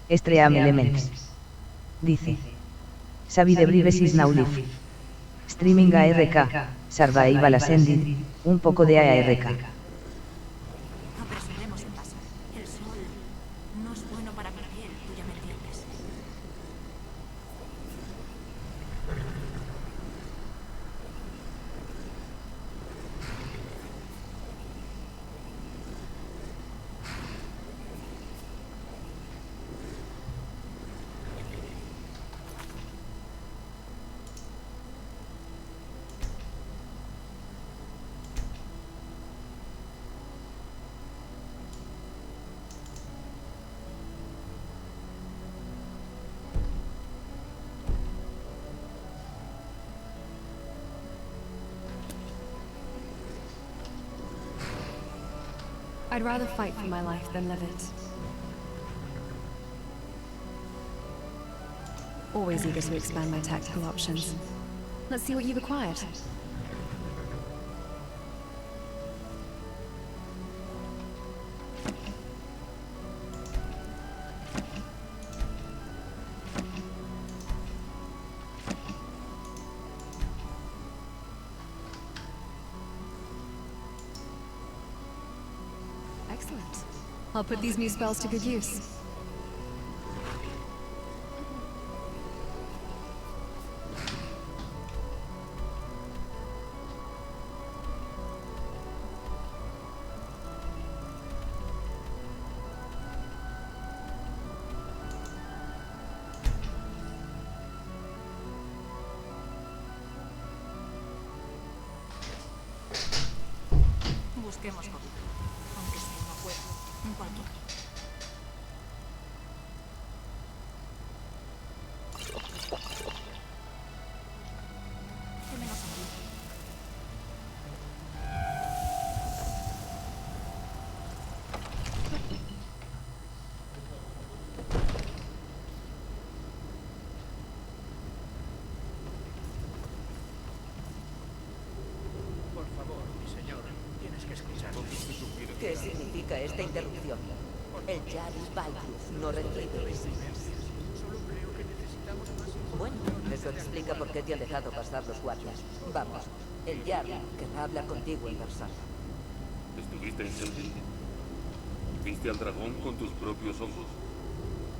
Estream Elements. Dice. Xavi de Brives is now live. Streaming ARK, Survival Ascended, un poco de ARK. Apresuremos el paso. El sol no es bueno para mi piel, tú ya me entiendes. I'd rather fight for my life than live it. Always eager to expand my tactical options. Let's see what you've acquired. Excellent. I'll put these new spells to good use. Busquemos comida. Aunque sea no puedo. En cualquier. Démenos aquí. Por favor, mi señor, tienes que escucharme. ¿Qué significa esta interrupción? El Yaris Valkruz no recibe. Solo creo que necesitamos más información. Bueno, eso explica por qué te han dejado pasar los guardias. Vamos, el Jarl querrá hablar contigo en persona. ¿Estuviste en Helgen? ¿Viste al dragón con tus propios ojos?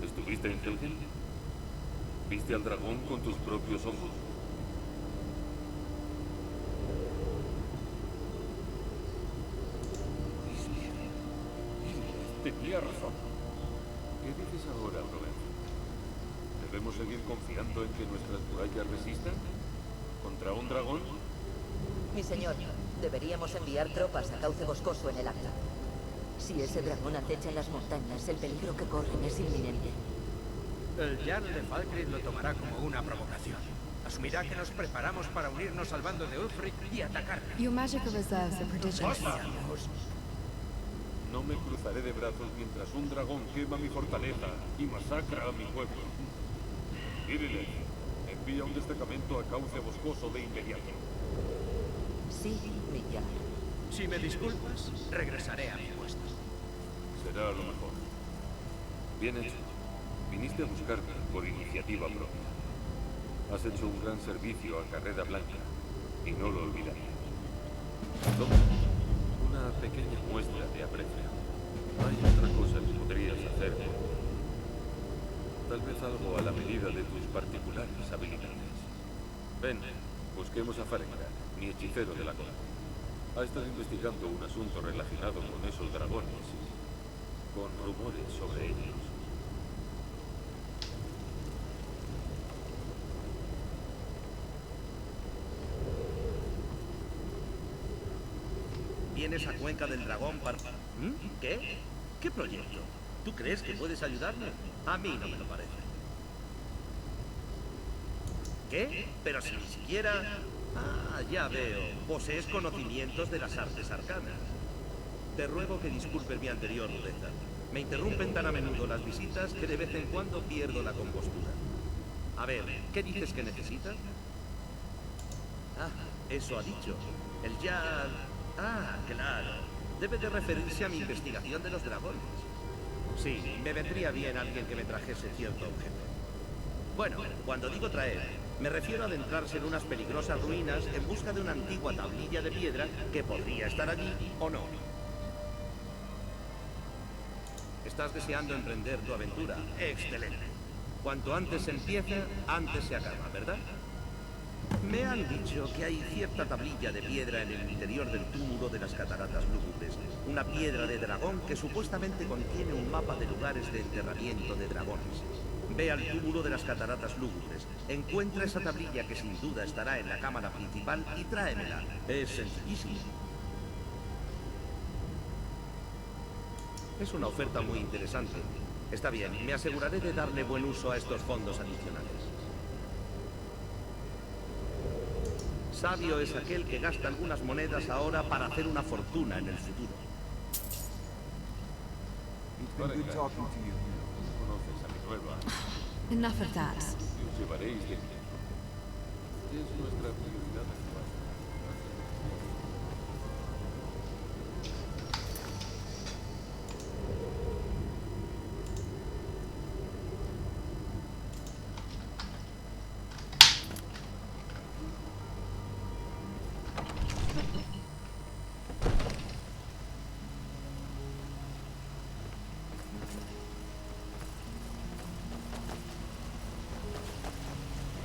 ¿Estuviste en Helgen? ¿Viste al dragón con tus propios ojos? Tenía razón. ¿Qué dices ahora, Robert? ¿Debemos seguir confiando en que nuestras murallas resistan? ¿Contra un dragón? Mi señor, deberíamos enviar tropas a Cauce Boscoso en el acta. Si ese dragón acecha en las montañas, el peligro que corren es inminente. El Jarl de Falkreath lo tomará como una provocación. Asumirá que nos preparamos para unirnos al bando de Ulfric y atacar. Your magical reserves are prodigious. Vamos. No me cruzaré de brazos mientras un dragón quema mi fortaleza y masacra a mi pueblo. Irile, envía un destacamento a Cauce Boscoso de inmediato. Sí, mi Jarl. Si me disculpas, regresaré a mi puesto. Será lo mejor. Bien hecho. Viniste a buscarme por iniciativa propia. Has hecho un gran servicio a Carrera Blanca y no lo olvidaré. Toma, una pequeña muestra de aprecio. Hay otra cosa que podrías hacer por mí. Tal vez algo a la medida de tus particulares habilidades. Ven, busquemos a Farengar, mi hechicero de la corte. Ha estado investigando un asunto relacionado con esos dragones y con rumores sobre ellos. ¿Vienes a Cuenca del Dragón para...? ¿Qué? ¿Qué proyecto? ¿Tú crees que puedes ayudarme? A mí no me lo parece. ¿Qué? Pero si ni siquiera... Ah, ya veo. Posees conocimientos de las artes arcanas. Te ruego que disculpes mi anterior rudeza. Me interrumpen tan a menudo las visitas que de vez en cuando pierdo la compostura. A ver, ¿qué dices que necesitas? Ah, eso ha dicho. El ya... Ah, claro. Debe de referirse a mi investigación de los dragones. Sí, me vendría bien alguien que me trajese cierto objeto. Bueno, cuando digo traer, me refiero a adentrarse en unas peligrosas ruinas en busca de una antigua tablilla de piedra que podría estar allí o no. ¿Estás deseando emprender tu aventura? Excelente. Cuanto antes se empieza, antes se acaba, ¿verdad? Me han dicho que hay cierta tablilla de piedra en el interior del túmulo de las cataratas lúgubres. Una piedra de dragón que supuestamente contiene un mapa de lugares de enterramiento de dragones. Ve al túmulo de las cataratas lúgubres, encuentra esa tablilla que sin duda estará en la cámara principal y tráemela. Es sencillísimo. Es una oferta muy interesante. Está bien, me aseguraré de darle buen uso a estos fondos adicionales. Sabio es aquel que gasta algunas monedas ahora para hacer una fortuna en el futuro. Good talking to you. Conoces a mi nueva. Enough of that. Y os llevaréis de mí. Es nuestra prioridad actual.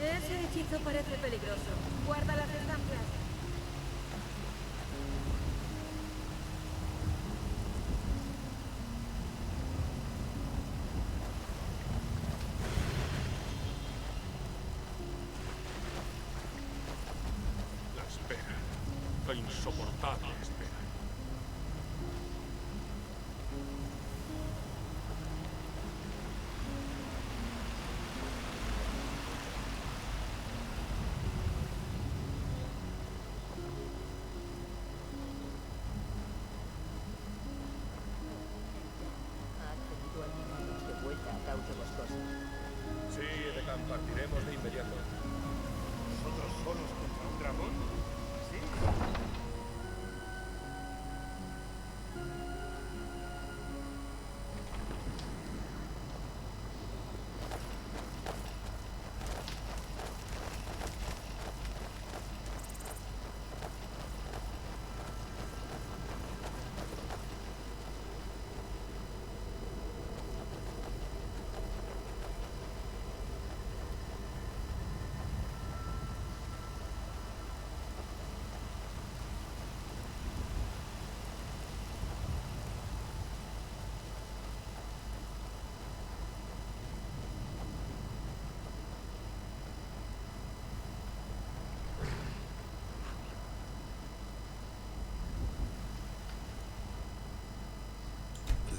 Ese hechizo parece peligroso. Guarda las distancias. La espera. La insoportable espera. ¿Ha tenido algún menos de vuelta a cauce boscoso? Sí, Edecán, partiremos de inmediato. ¿Nosotros solos contra un dragón? ¿Sí?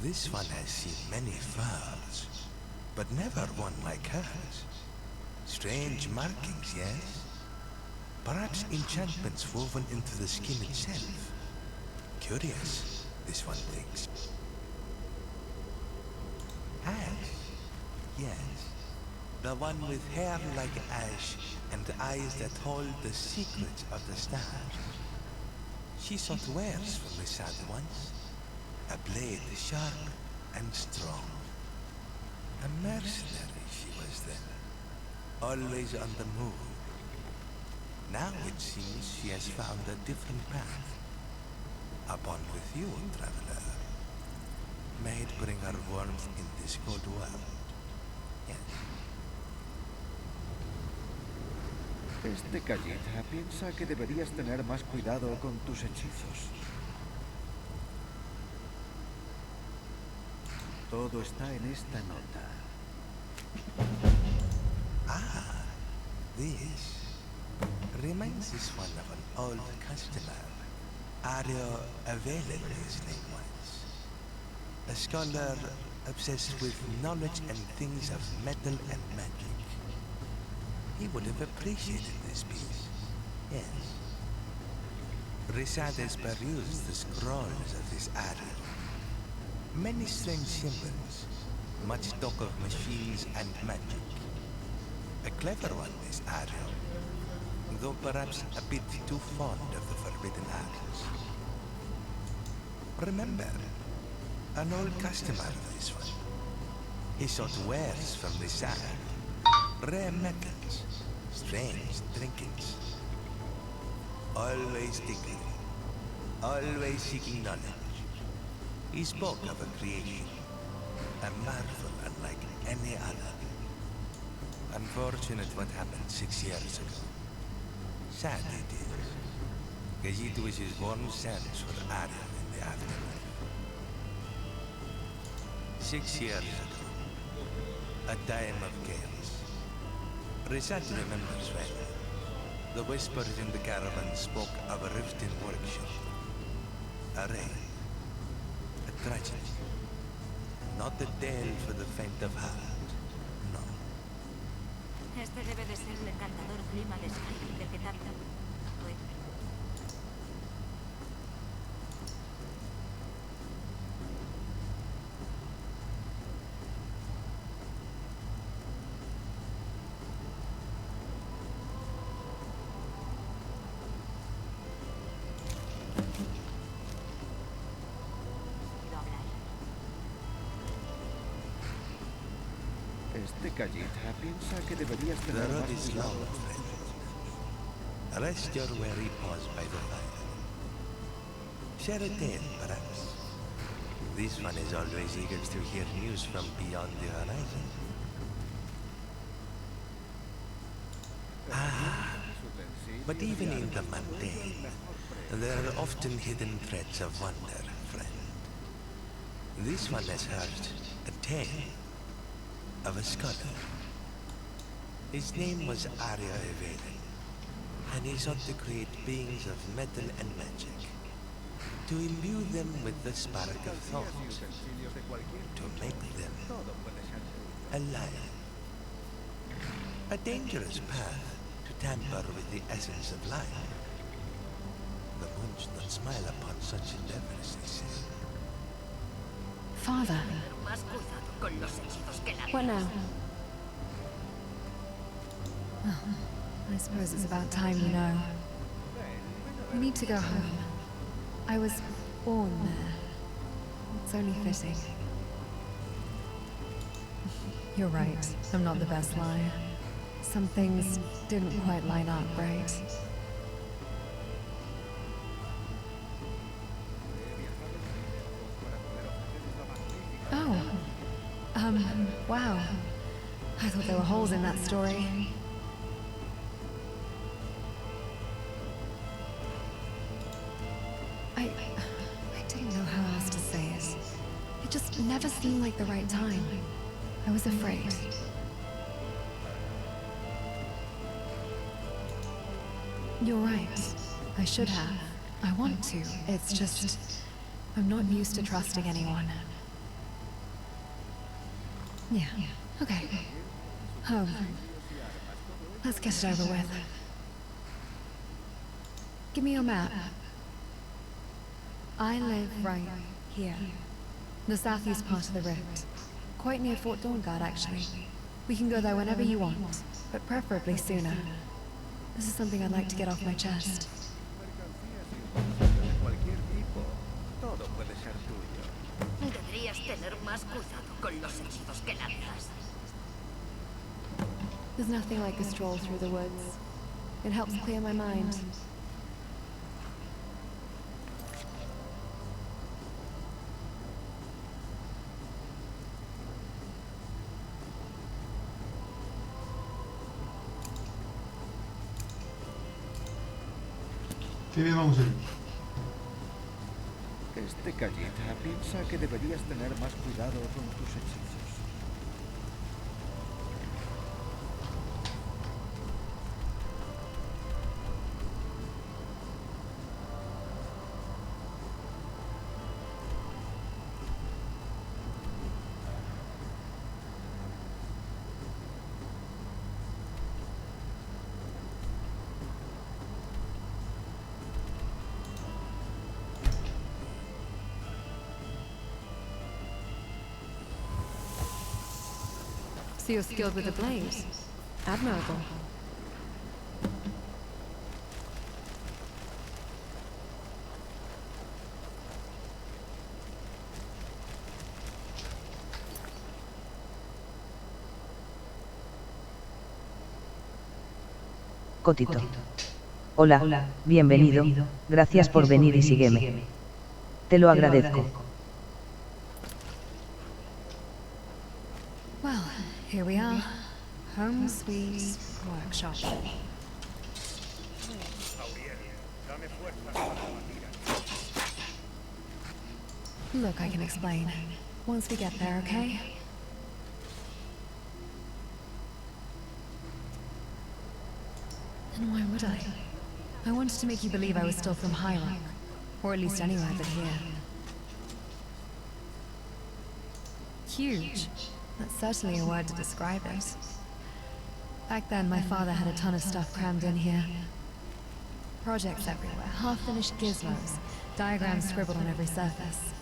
This one has seen many furs, but never one like hers. Strange markings, yes? Perhaps enchantments woven into the skin itself. Curious, this one thinks. Ash? Yes. The one with hair like ash and eyes that hold the secrets of the stars. She sought wares from the sad ones. A blade sharp and strong. A mercenary she was then, always on the move. Now it seems she has found a different path. Upon with you, traveler. May it bring her warmth in this cold world. Yes. Este Callita piensa que deberías tener más cuidado con tus hechizos. Todo está en esta nota. Ah, this reminds this one of an old customer. Ario Avelen, his name was. A scholar obsessed with knowledge and things of metal and magic. He would have appreciated this piece. Yes. Rishad has perused the scrolls of this Ario. Many strange symbols, much talk of machines and magic. A clever one, this Ario, though perhaps a bit too fond of the forbidden arts. Remember, an old customer of this one. He sought wares from the side. Rare metals, strange trinkets. Always digging, always seeking knowledge. He spoke of a creation, a marvel unlike any other. Unfortunate what happened 6 years ago. Sad it is. Gajit wishes warm sands for Arya in the afterlife. 6 years ago, a time of chaos. Resat remembers well. The whispers in the caravan spoke of a rift in workshop. A raid. A tragedy. Not a tale for the faint of heart. No. Este debe de ser el encantador clima de Skyrim del que tanto... Este Callita piensa que deberías The tener road más is cuidado. long, friend. Rest your weary paws by the fire. Share a tale, perhaps. This one is always eager to hear news from beyond the horizon. But even in the mundane, there are often hidden threads of wonder, friend. This one has heard a tale of a scholar. His name was Arya Evelen, and he sought to create beings of metal and magic, to imbue them with the spark of thought, to make them alive. A dangerous path to tamper with the essence of life. The moons not smile upon such endeavors, they say. Father. Más cuidado con los hechizos que What now? Oh, I suppose it's about time you know. We need to go home. I was born there. It's only fitting. You're right. I'm not the best liar. Some things didn't quite line up, right? Oh. Wow. I thought there were holes in that story. I didn't know how else to say it. It just never seemed like the right time. I was afraid. You're right. I should have. I want to. It's just... I'm not used to trusting anyone. Yeah. Okay. Home. Let's get it over with. Give me your map. I live right here. The southeast part of the rift. Quite near Fort Dawnguard, actually. We can go there whenever you want, but preferably sooner. This is something I'd like to get off my chest. Deberías tener más cuidado con los hechizos que lanzas. There's nothing like a stroll through the woods. It helps clear my mind. Qué bien vamos a ir. Este Callita piensa que deberías tener más cuidado con tus hechizos. So you're skilled with a blade. Admirable. Cotito. Hola, bienvenido, gracias por venir y sígueme. Te lo agradezco. Well, here we are. Home sweet workshop. Look, I can explain. Once we get there, okay? And why would I? I wanted to make you believe I was still from MIraak. Or at least anywhere but here. Huge. That's certainly a word to describe it. Back then, my father had a ton of stuff crammed in here. Projects everywhere, half-finished gizmos, diagrams scribbled on every surface.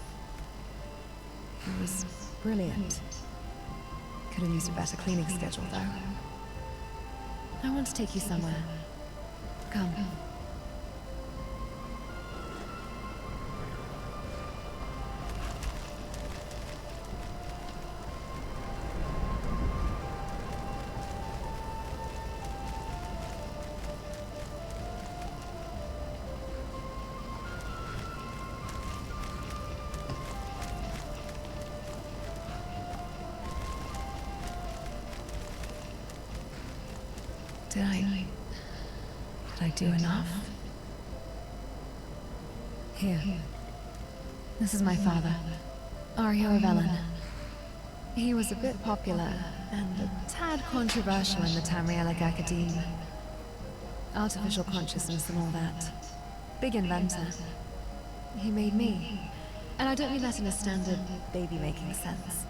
It was brilliant. Could have used a better cleaning schedule, though. I want to take you somewhere. Come. Did I do enough? Here. This is my father, Ario of Ellen. He was a bit popular and a tad controversial in the MIraak Academe. Artificial consciousness and all that. Big inventor. He made me. And I don't mean that in a standard baby-making sense.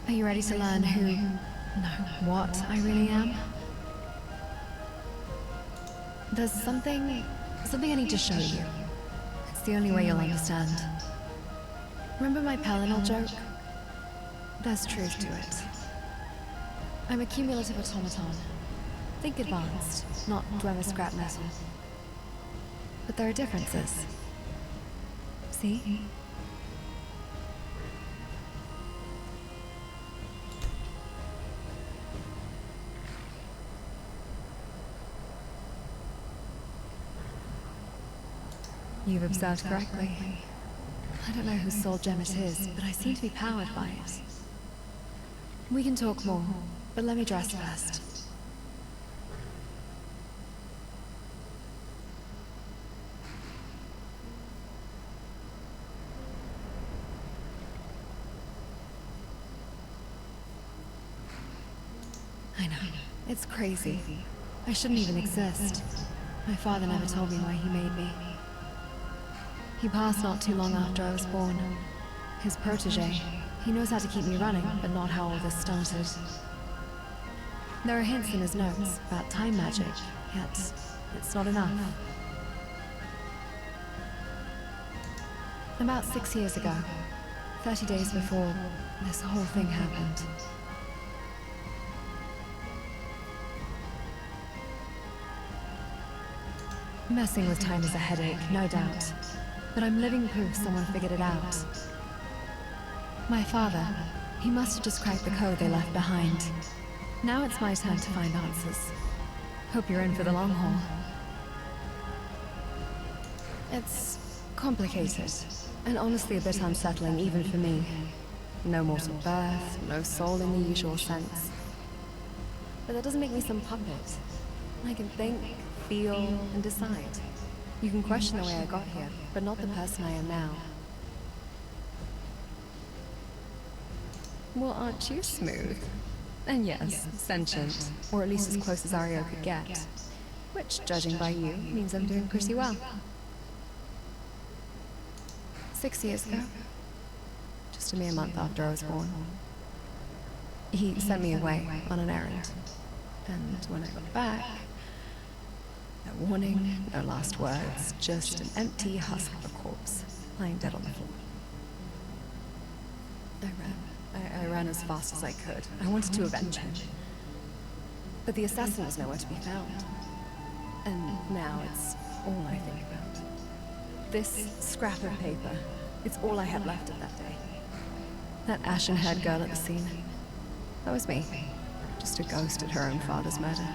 Are you ready to learn what I really am? There's something I need to show you. It's the only way you'll understand. Remember my Pelennor joke? There's truth to it. I'm a cumulative automaton. Think advanced, not Dwemer scrap metal. But there are differences. See? You've observed correctly. I don't know whose soul gem it is, but I seem to be powered by it. We can talk more, but let me dress first. I know. It's crazy. I shouldn't even exist. My father never told me why he made me. He passed not too long after I was born. His protege. He knows how to keep me running, but not how all this started. There are hints in his notes about time magic, yet it's not enough. About 6 years ago, 30 days before this whole thing happened. Messing with time is a headache, no doubt. But I'm living proof someone figured it out. My father, he must have just cracked the code they left behind. Now it's my turn to find answers. Hope you're in for the long haul. It's complicated, and honestly a bit unsettling even for me. No mortal birth, no soul in the usual sense. But that doesn't make me some puppet. I can think, feel, and decide. You can question the way I got here, but not the person I am now. Well, aren't you smooth? And yes, sentient, or at least as close as Ario could get. Which, judging by you, means I'm doing pretty well. 6 years ago, just a mere month after I was born, he sent me away on an errand. And when I got back, no warning, no last words, just an empty husk of a corpse, lying dead on the floor. I ran as fast as I could. I wanted to avenge him. But the assassin was nowhere to be found. And now it's all I think about. This scrap of paper, it's all I had left of that day. That ashen-haired girl at the scene. That was me. Just a ghost at her own father's murder.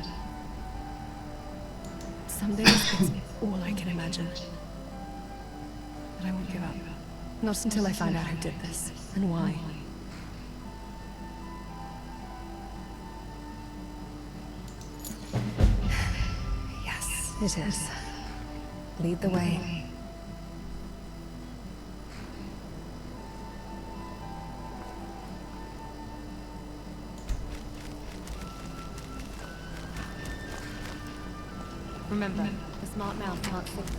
Some days it's all I can imagine. But I won't give up. Not until I find out who did this, and why. Yes, it is. Lead the way. Remember, the smart mouth can't fix it.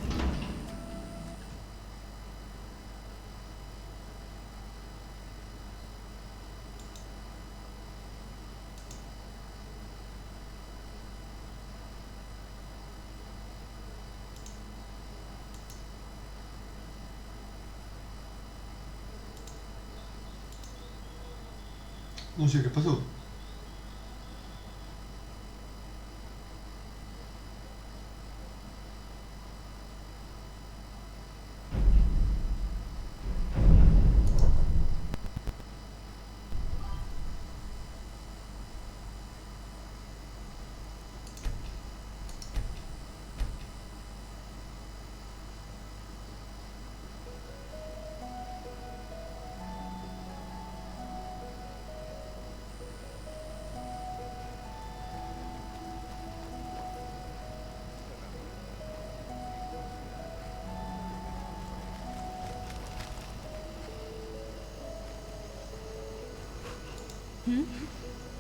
No sé qué pasó.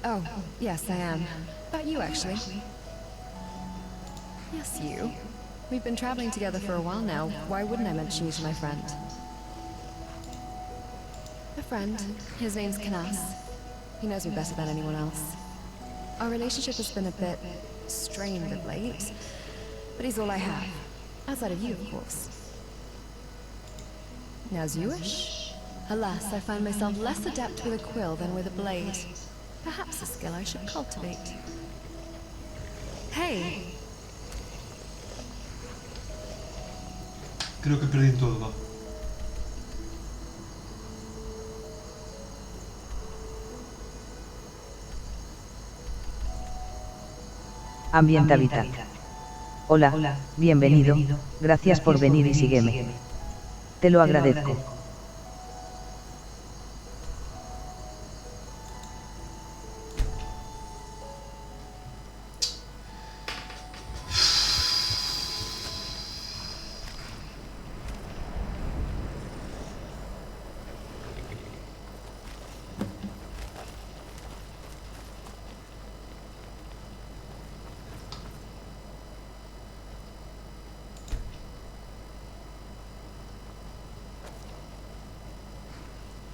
Oh, yes, I am. About you, actually. Yes, you. We've been traveling together for a while now. Why wouldn't I mention you to my friend? A friend. His name's Canas. He knows me better than anyone else. Our relationship has been a bit strained of late, but he's all I have. Outside of you, of course. Now's you-ish? Alas, I find myself less adept with a quill than with a blade. Perhaps a skill I should cultivate. Hey! Creo que perdí en todo, va. Ambient Habitat. Hola, bienvenido, gracias por venir y sígueme. Te lo agradezco.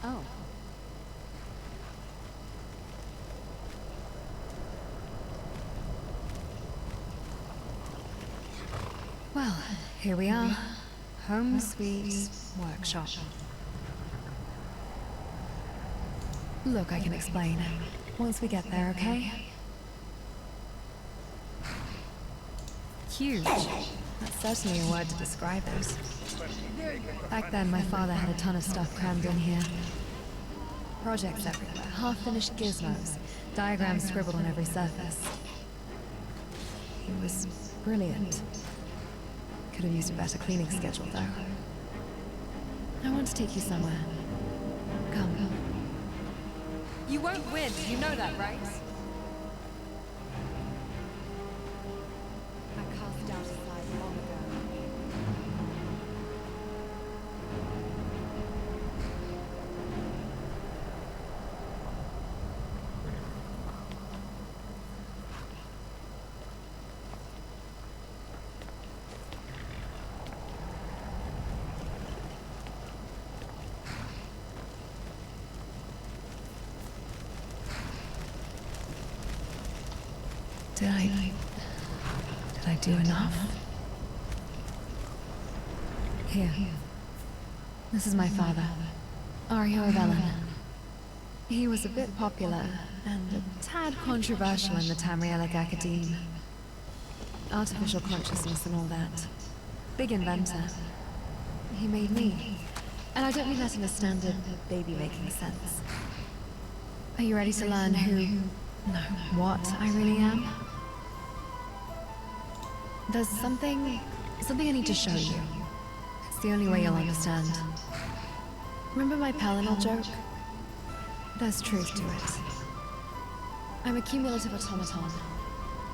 Oh. Well, here we are. Home sweet workshop. Look, I can explain. Once we get there, okay? Huge. That's certainly a word to describe it. Back then, my father had a ton of stuff crammed in here. Projects everywhere, half-finished gizmos, diagrams scribbled on every surface. He was brilliant. Could have used a better cleaning schedule, though. I want to take you somewhere. Come. You won't win, you know that, right? I cast doubt aside long ago. Did I do enough? Here. This is my father, Ario of Ellen. He was a bit popular and a tad controversial in the Tamrielic Academe. Artificial consciousness and all that. Big inventor. He made me. And I don't mean that in a standard baby-making sense. Are you ready to learn who... no, what I really am? There's something I need to show you. It's the only way you'll understand. Remember my Pelennor joke? There's truth to it. I'm a cumulative automaton.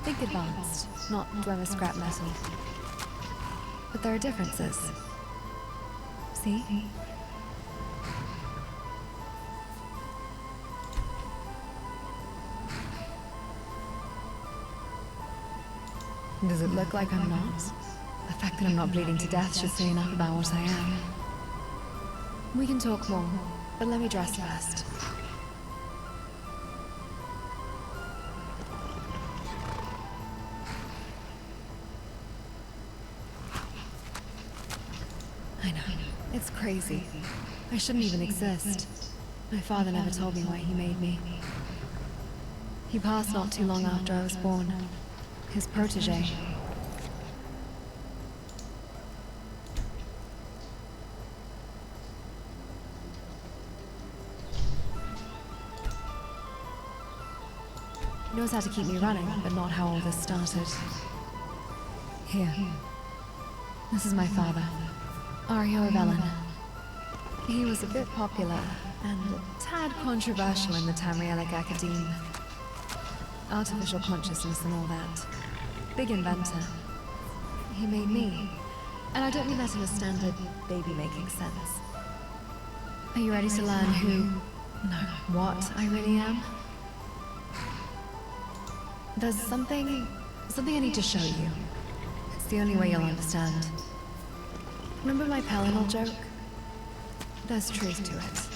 Think advanced, not dwemer scrap metal. But there are differences. See? Does it look like I'm not? The fact that I'm not bleeding to death should say enough about what I am. We can talk more, but let me dress first. I know, it's crazy. I shouldn't even exist. My father never told me why he made me. He passed not too long after I was born. His protege. Knows how to keep me running, but not how all this started. Here. This is my father, Ario of Ellen. He was a bit popular, and a tad controversial in the MIraak Academe. Artificial consciousness and all that. Big inventor. He made me. And I don't mean that in a standard baby-making sense. Are you ready to learn what I really am? There's something I need to show you. It's the only way you'll understand. Remember my Pelennor joke? There's truth to it.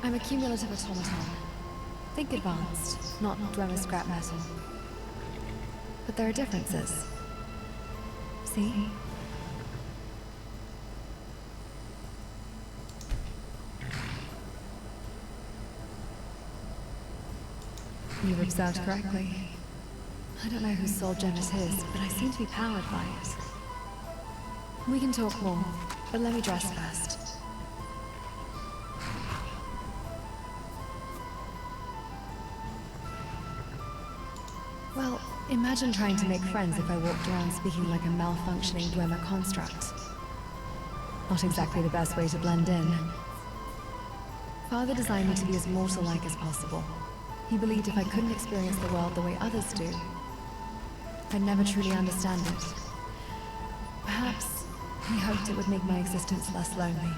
I'm a cumulative automaton. Think advanced, not dwemer scrap metal. But there are differences. See? You've observed correctly. I don't know whose soul gem it is, but I seem to be powered by it. We can talk more, but let me dress first. Well, imagine trying to make friends if I walked around speaking like a malfunctioning dwemer construct. Not exactly the best way to blend in. Father designed me to be as mortal-like as possible. He believed if I couldn't experience the world the way others do, I'd never truly understand it. Perhaps he hoped it would make my existence less lonely.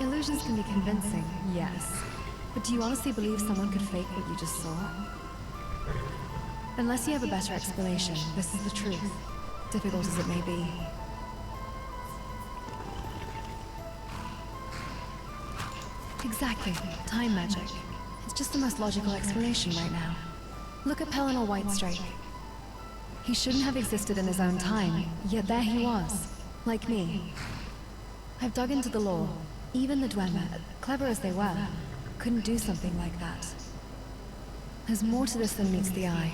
Illusions can be convincing, yes. But do you honestly believe someone could fake what you just saw? Unless you have a better explanation, this is the truth, difficult as it may be. Exactly. Time magic. It's just the most logical explanation right now. Look at Pelennor Whitestrake. He shouldn't have existed in his own time, yet there he was, like me. I've dug into the lore. Even the Dwemer, clever as they were, couldn't do something like that. There's more to this than meets the eye.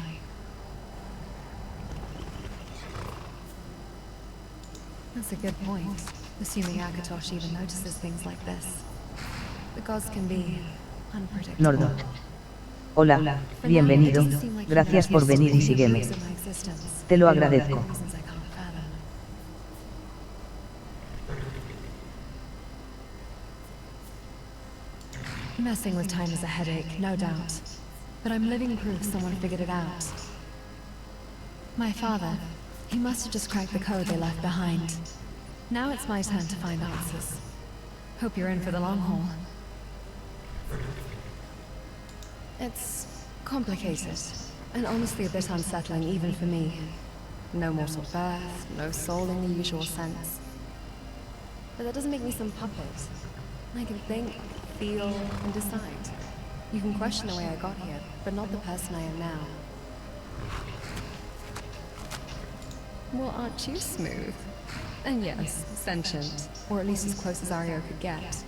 That's a good point, assuming Akatosh even notices things like this. The gods can be unpredictable. Nordo. Hola, bienvenido. Gracias por venir y sígueme. Te lo agradezco. Messing with time is a headache, no doubt. But I'm living proof someone figured it out. My father, he must have just cracked the code they left behind. Now it's my turn to find answers. Hope you're in for the long haul. It's complicated, and honestly a bit unsettling even for me. No mortal birth, no soul in the usual sense. But that doesn't make me some puppet. I can think, feel, and decide. You can question the way I got here, but not the person I am now. Well, aren't you smooth? And yes, sentient, or at least as close as Ario could get.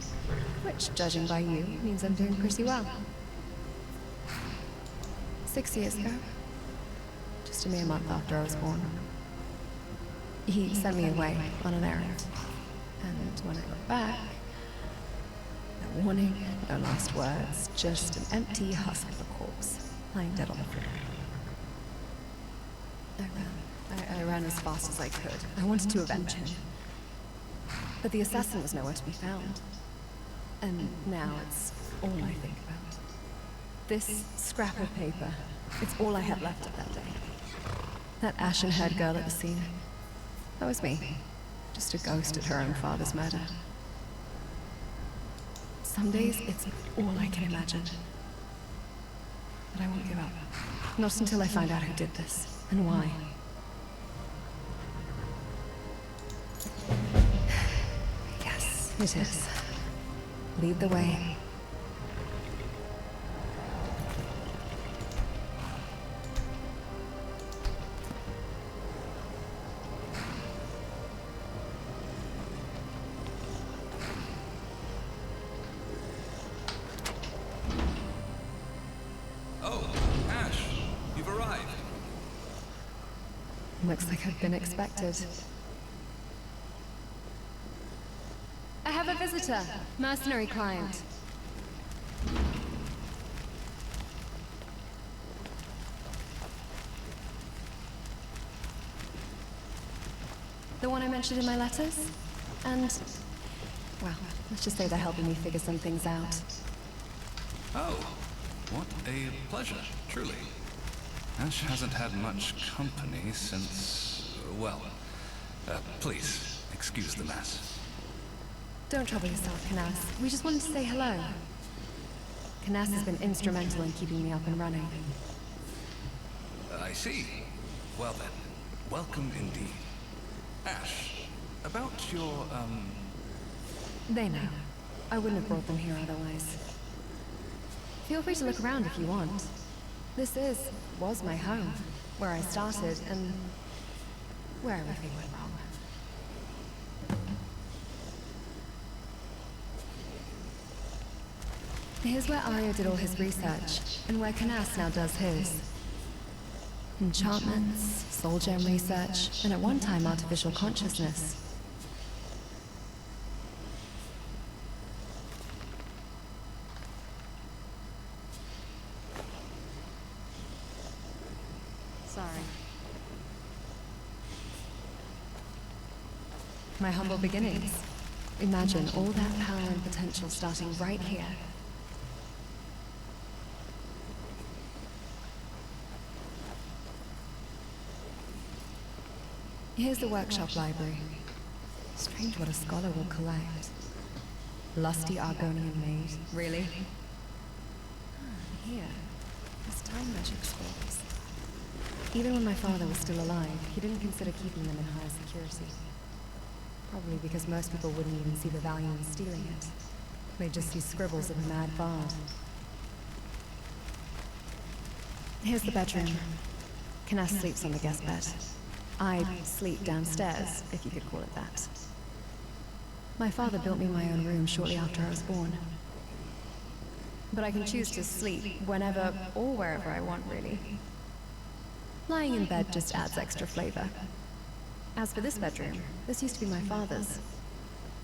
Which, judging by you, means I'm doing pretty well. 6 years ago, just a mere month after I was born, he sent me away on an errand. And when I got back, no warning, no last words, just an empty husk of a corpse. lying dead on the floor. I ran as fast as I could. I wanted to avenge him. But the assassin was nowhere to be found. And now it's all I think about. This scrap of paper, it's all I had left of that day. That ashen-haired girl at the scene. That was me. Just a ghost at her own father's murder. Some days, it's all I can imagine. But I won't give up. Not until I find out who did this, and why. Yes, it is. Lead the way. Looks like I've been expected. I have a visitor. Mercenary client. The one I mentioned in my letters? And, well, let's just say they're helping me figure some things out. Oh, what a pleasure, truly. Ash hasn't had much company since, well, please, excuse the mess. Don't trouble yourself, Canas. We just wanted to say hello. Canas has been instrumental in keeping me up and running. I see. Well then, welcome indeed. Ash, about your, They know. I wouldn't have brought them here otherwise. Feel free to look around if you want. This was my home, where I started, and where everything went wrong. Here's where Arya did all his research, and where Canas now does his. Enchantments, soul gem research, and at one time artificial consciousness. Sorry. My humble beginnings. Imagine all that power and potential starting right here. Here's the workshop library. Strange what a scholar will collect. Lusty Argonian maid, really? Here, there's time magic scrolls. Even when my father was still alive, he didn't consider keeping them in higher security. Probably because most people wouldn't even see the value in stealing it. They'd just see scribbles of a mad bard. Here's the bedroom. Canas sleeps on the guest bed. I sleep downstairs, if you could call it that. My father built me my own room shortly after I was born. But I can choose to sleep whenever or wherever I want, really. Lying in bed just adds extra flavor. As for this bedroom, this used to be my father's.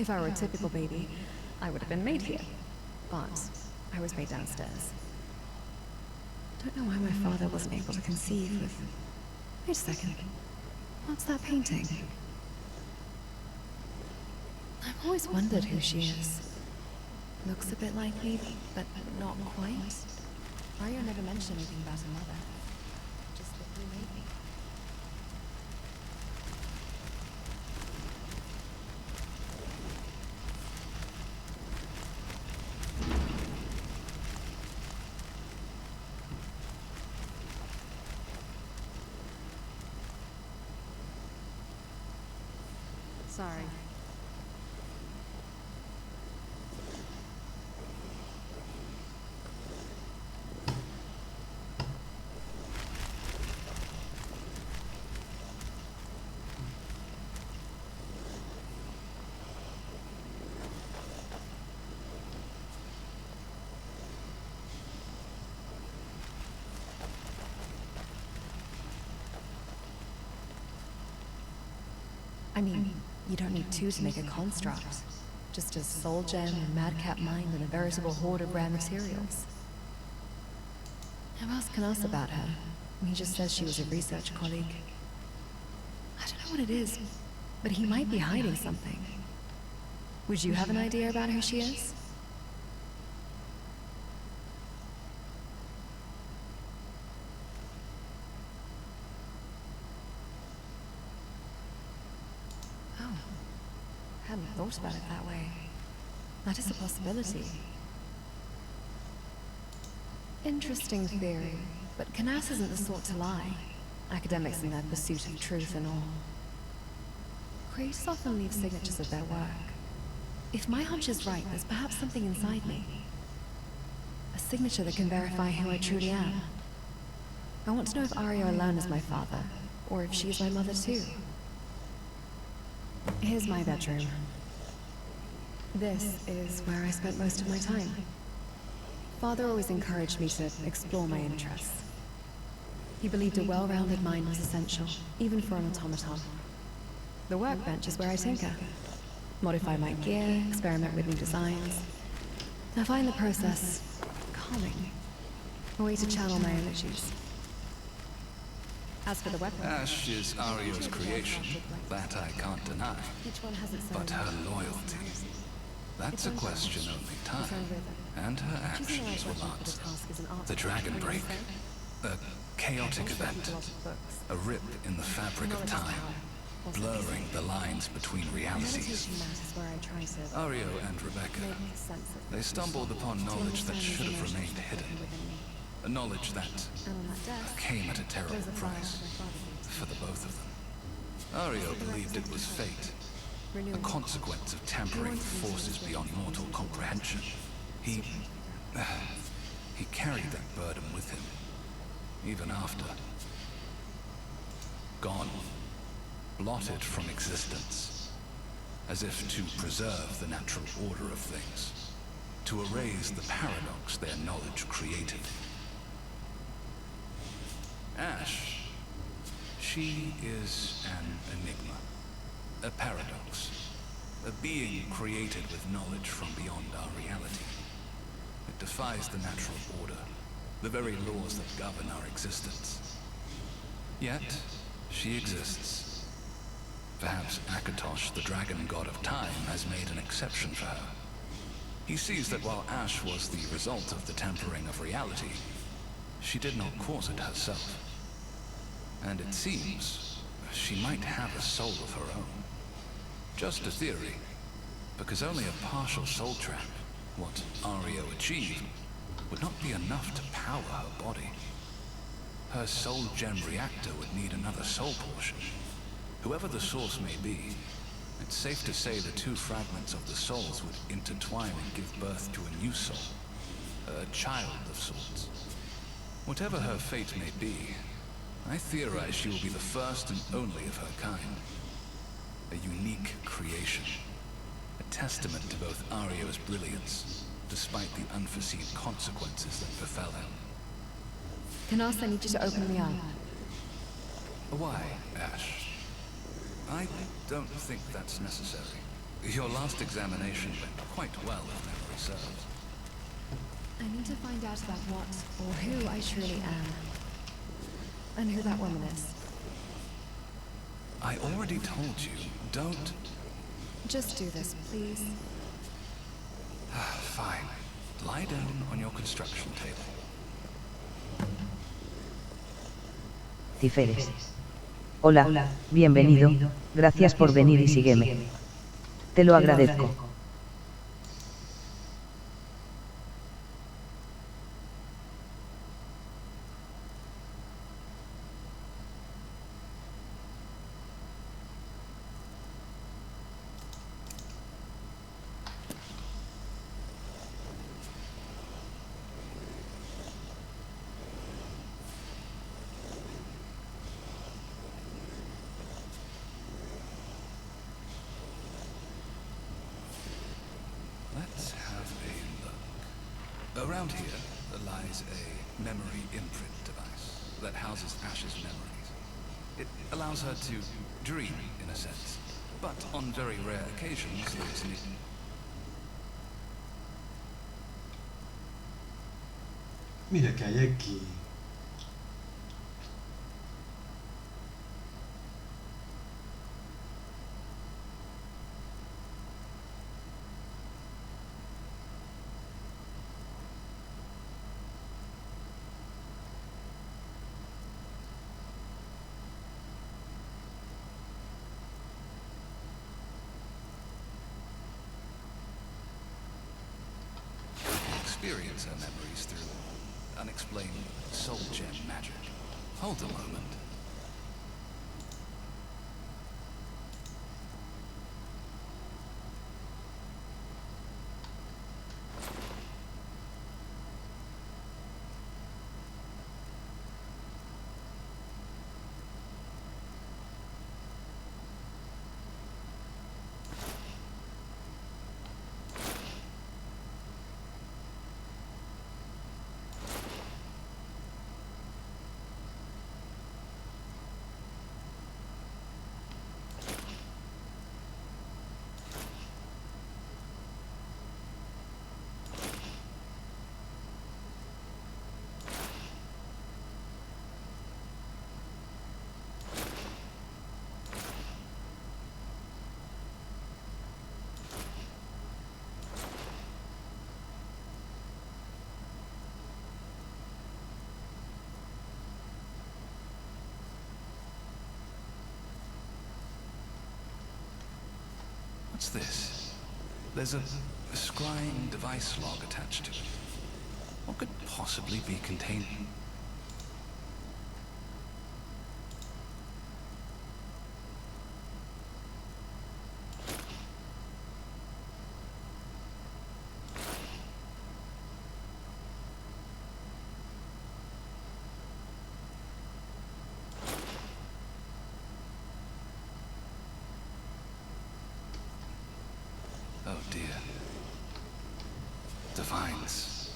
If I were a typical baby, I would have been made here. But I was made downstairs. Don't know why my father wasn't able to conceive with... Wait a second. What's that painting? I've always wondered who she is. Looks a bit like me, but not quite. Arya never mentioned anything about her mother. Just the blue lady. Sorry. I mean, you don't need two to make a construct. Just a soul gem, a madcap mind, and a veritable hoard of rare materials. I've asked Canas about her. He just says she was a research colleague. I don't know what it is, but he might be hiding something. Would you have an idea about who she is? Oh, hadn't thought about it that way. That is a possibility. Interesting theory, but Canas isn't the sort to lie. Academics in their pursuit of truth and all. Creators often leave signatures of their work. If my hunch is right, there's perhaps something inside me. A signature that can verify who I truly am. I want to know if Ario alone is my father, or if she's my mother too. Here's my bedroom. This is where I spent most of my time. Father always encouraged me to explore my interests. He believed a well-rounded mind was essential, even for an automaton. The workbench is where I tinker. Modify my gear, experiment with new designs. I find the process calming. A way to channel my energies. As for the weapon... Ash is Ario's creation. That I can't deny. But her loyalty... That's a question only time. And her actions will answer. The Dragon Break. A chaotic event. A rip in the fabric of time. Blurring the lines between realities. Ario and Rebecca, they stumbled upon knowledge that should have remained hidden. A knowledge that came at a terrible price for the both of them. Ario believed it was fate, a consequence of tampering with forces beyond mortal comprehension. He carried that burden with him, even after. Gone. Blotted from existence, as if to preserve the natural order of things, to erase the paradox their knowledge created. Ash, she is an enigma, a paradox, a being created with knowledge from beyond our reality. It defies the natural order, the very laws that govern our existence. Yet, she exists. Perhaps Akatosh, the dragon god of time, has made an exception for her. He sees that while Ash was the result of the tempering of reality, she did not cause it herself. And it seems she might have a soul of her own. Just a theory, because only a partial soul trap, what Ario achieved, would not be enough to power her body. Her soul gem reactor would need another soul portion. Whoever the source may be, it's safe to say the two fragments of the souls would intertwine and give birth to a new soul. A child of sorts. Whatever her fate may be, I theorize she will be the first and only of her kind. A unique creation. A testament to both Ario's brilliance, despite the unforeseen consequences that befell him. Canas, I need you to open me up. Why, Ash? I don't think that's necessary. Your last examination went quite well, if memory serves. I need to find out about what or who I truly am. And who that woman is. I already told you, don't... Just do this, please. Fine. Lie down on your construction table. Ciferes. Hola, bienvenido, gracias por venir y sígueme. Te lo agradezco. Let's have a look. Around here lies a memory imprint device that houses Ash's memories. It allows her to dream, in a sense, but on very rare occasions there's need. Mira que hay aquí. experience her memories through unexplained soul gem magic. Hold a moment. What's this? There's a scrying device log attached to it. What could possibly be contained? Oh dear. Divines.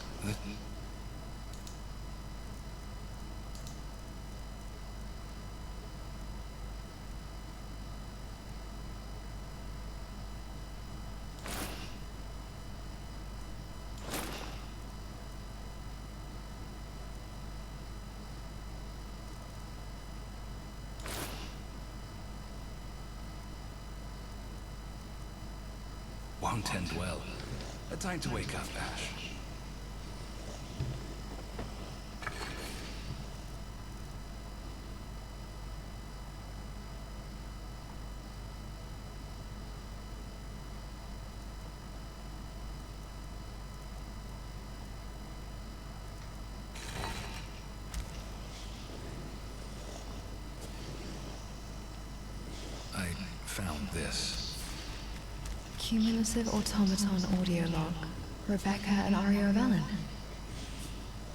Won't end well. A time to wake up, Ash. I found this. Cumulative automaton audio log. Rebecca and Ario of Ellen.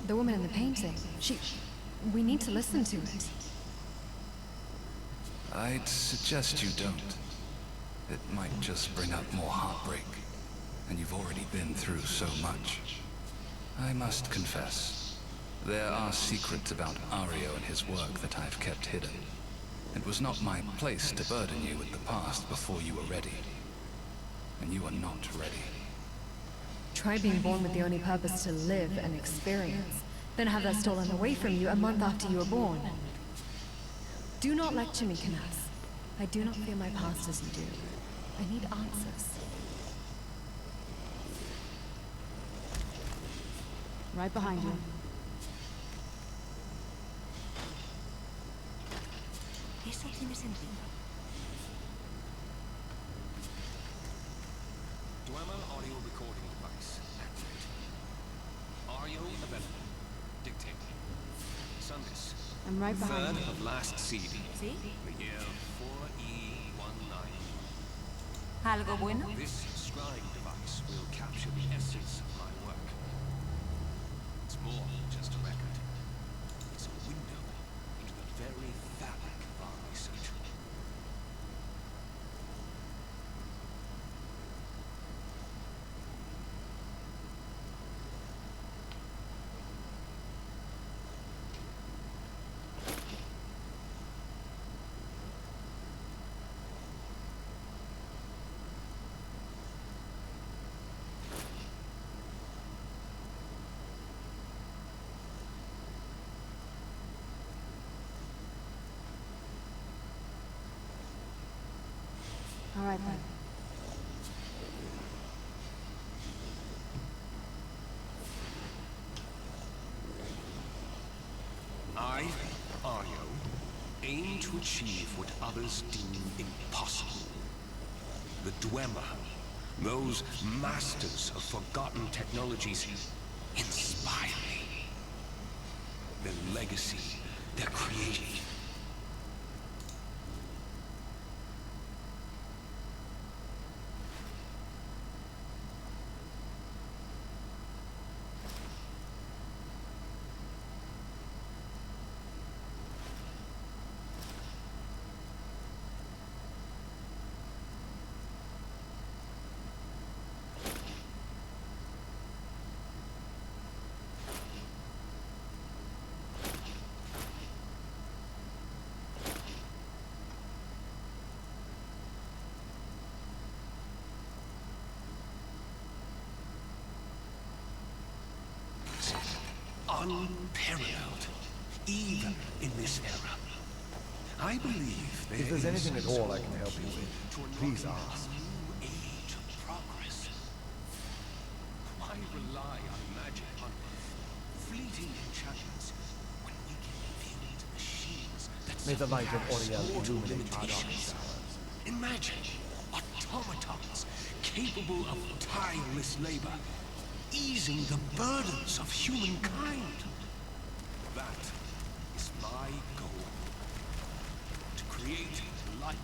The woman in the painting. We need to listen to it. I'd suggest you don't. It might just bring up more heartbreak. And you've already been through so much. I must confess, there are secrets about Ario and his work that I've kept hidden. It was not my place to burden you with the past before you were ready. And you are not ready. Try being born with the only purpose to live and experience, then have that stolen away from you a month after you were born. Do not lecture me, Knaus. I do not feel my past as you do. I need answers. Right behind you. Eso tiene sentido. Dwemer audio recording device activated. Ario available. Dictate. Sundis. I'm right behind Third you. of last CD. ¿Sí? The year 4E19. ¿Algo bueno? This scribe device will capture the essence of my work. It's more than just a record. It's a window into the very fabric of our research. All right then. I, Ario, aim to achieve what others deem impossible. The Dwemer, those masters of forgotten technologies, inspire me. The legacy they're creating. Unparalleled, even in this era. I believe there If there's anything at all I can help you to with, please unlock ask. a new age of progress. Why rely on magic, on fleeting enchantments, when we can build machines that May the light of surpass Oriel mortal illuminate our dark limitations? hours. Imagine automatons capable of tireless labor, easing the burdens of humankind. That is my goal. To create life.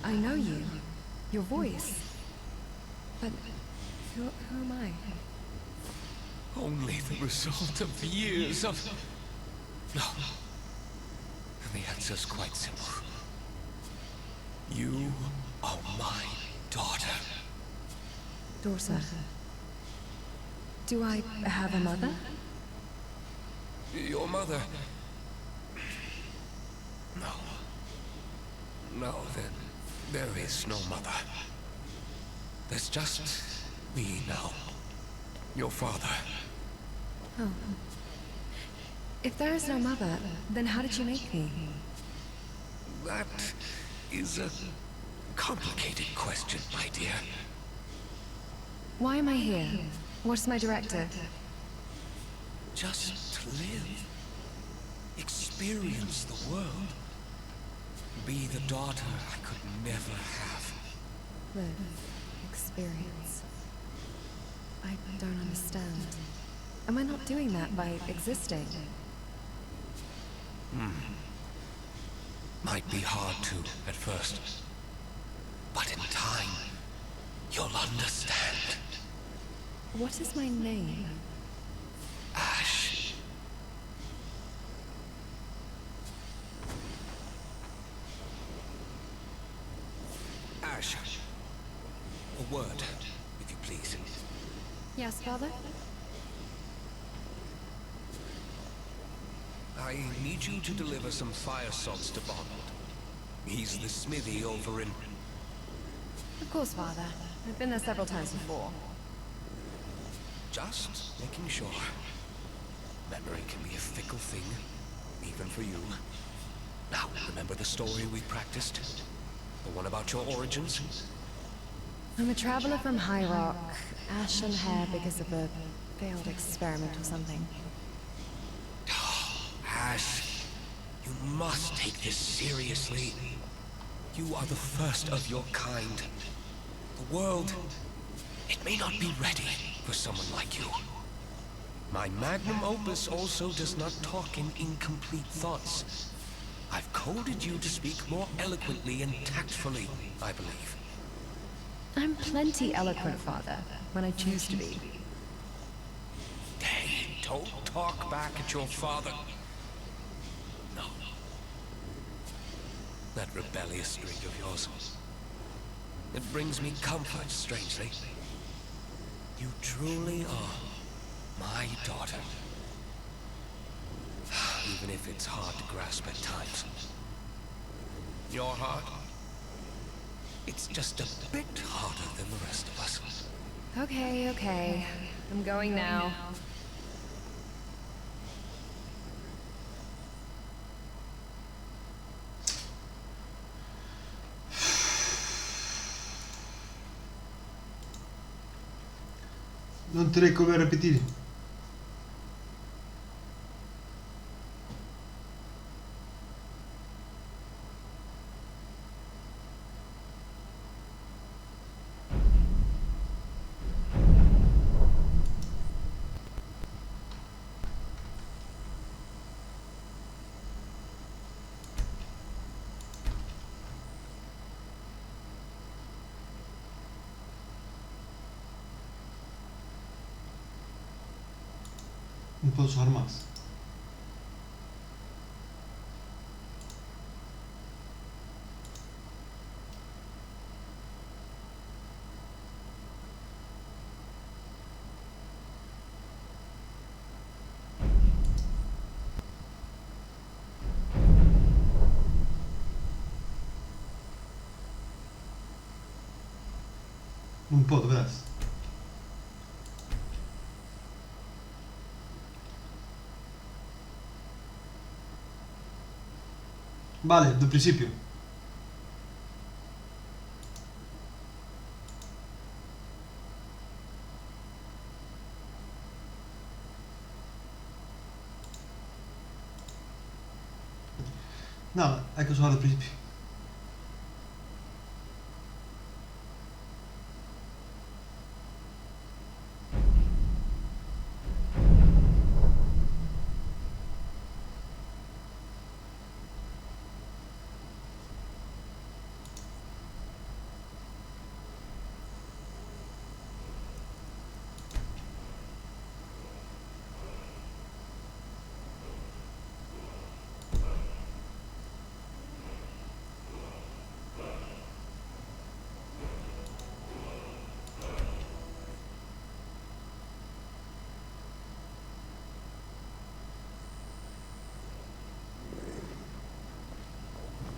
I know you. Your voice. But who am I? Only the result of years of... No. The answer's quite simple. You are my daughter. Daughter. Do I have a mother? Your mother... No. No, there is no mother. There's just me now. Your father. Oh. If there is no mother, then how did you make me? That is a complicated question, my dear. Why am I here? What's my directive? Just to live. Experience the world. Be the daughter I could never have. Live. Experience. I don't understand. Am I not doing that by existing? Might be hard to at first. But in time, you'll understand. What is my name? Ash. Ash. A word, if you please. Yes, Father? I need you to deliver some fire salts to Bond. He's the smithy over in... Of course, Father. I've been there several times before. Just making sure. Memory can be a fickle thing, even for you. Now, remember the story we practiced? The one about your origins? I'm a traveler from MIraak. Ashen hair because of a failed experiment or something. Ash, you must take this seriously. You are the first of your kind. The world, it may not be ready for someone like you. My magnum opus also does not talk in incomplete thoughts. I've coded you to speak more eloquently and tactfully, I believe. I'm plenty eloquent, Father, when I choose to be. Hey, don't talk back at your father. No. That rebellious streak of yours. It brings me comfort, strangely. You truly are my daughter. Even if it's hard to grasp at times. Your heart? It's just a bit harder than the rest of us. Okay. I'm going now. Non te come repetir. No puedo usar más. Non puedo, verás. Vale, do principio. Nada, hai que usar do principio.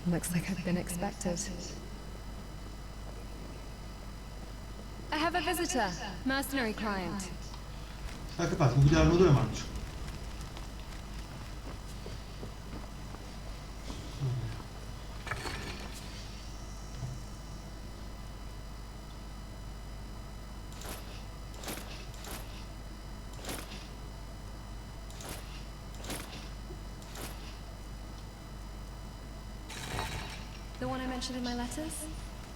Looks like I've been expected. I have a visitor. Mercenary client. Ah, che fate? Mi chiudo l'armatura e marcio. The one I mentioned in my letters?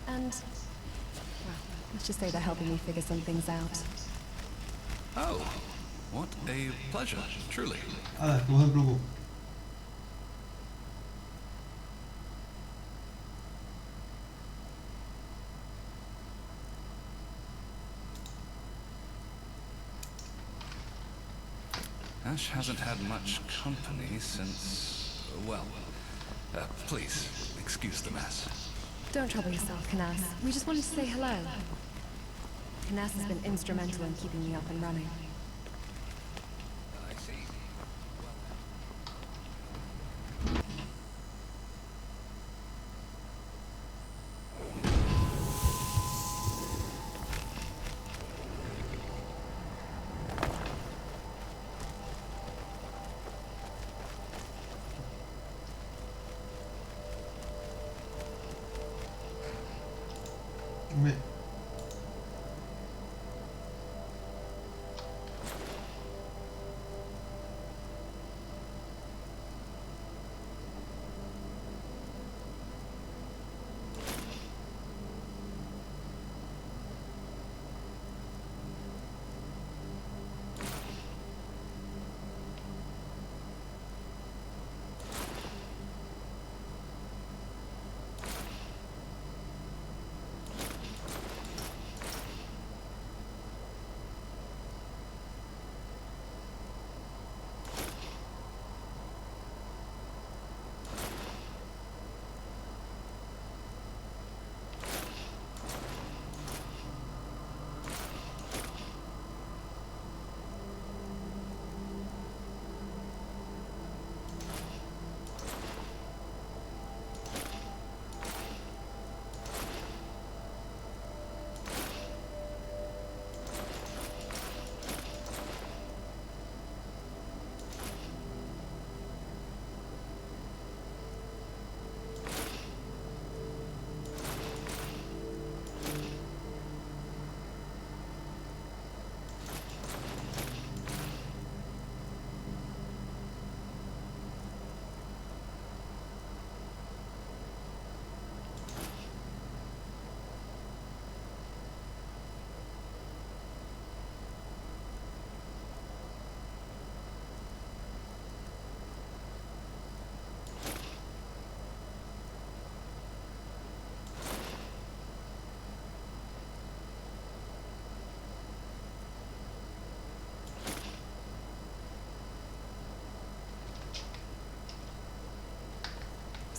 And, well, let's just say they're helping me figure some things out. Oh, what a pleasure, truly. Allora, come sempre un po'. Ash hasn't had much company since, well, please, excuse the mess. Don't trouble yourself, Canas. We just wanted to say hello. Canas has been instrumental in keeping me up and running. I see. Beh.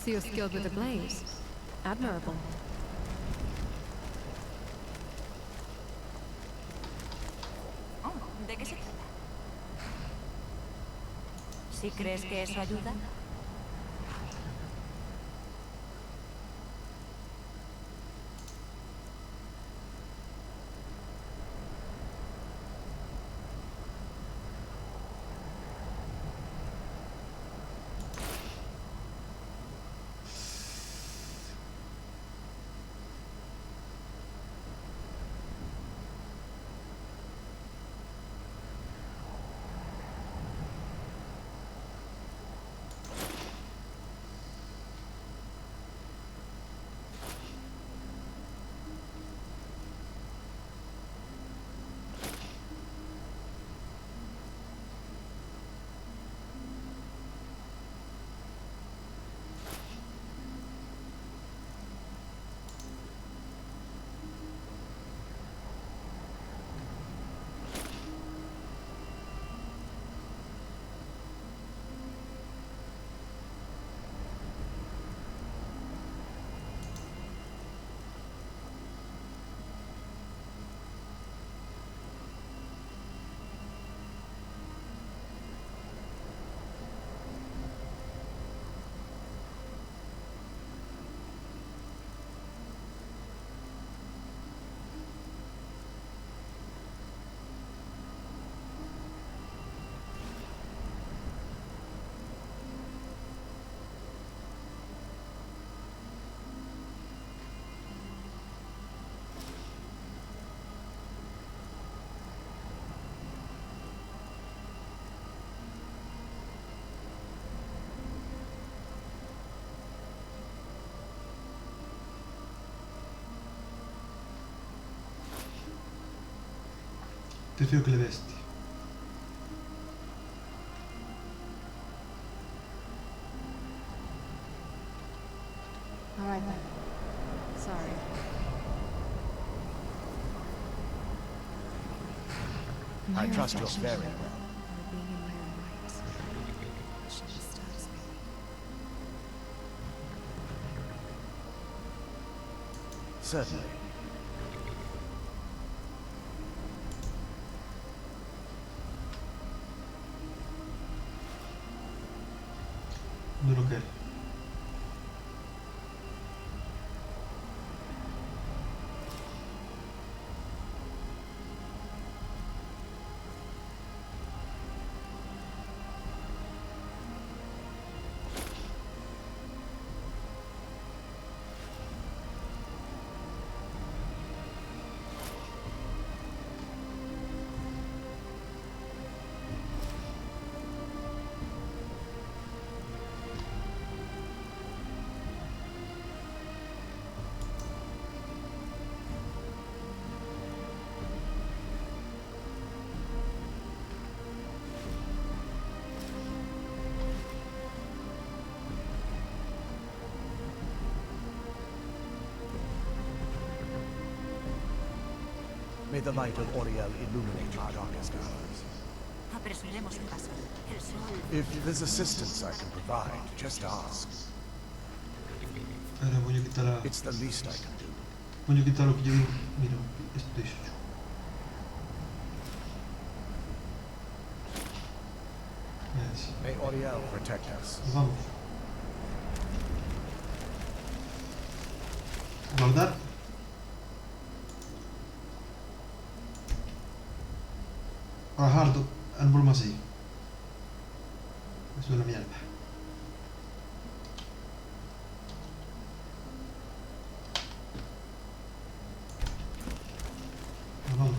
So you're skilled with a blade. Admirable. Oh, ¿de qué se trata? ¿Sí crees que eso ayuda? Prefiero che le vesti. All right then. Sorry. I trust yours very well. Being in my own right. She disturbs me. Certainly. Duro che. May the light of Oriel illuminate your darkest hours. Apresuremos el paso. El sol. If there's assistance I can provide, just ask. Ahora voglio quitar It's the least I can do. Voglio quitar lo che io miro. Esto dice yo. Sì. May Oriel protect us. Vamos. Guardar. Hardo, المرمزي. Eso es la mierda. Vamos.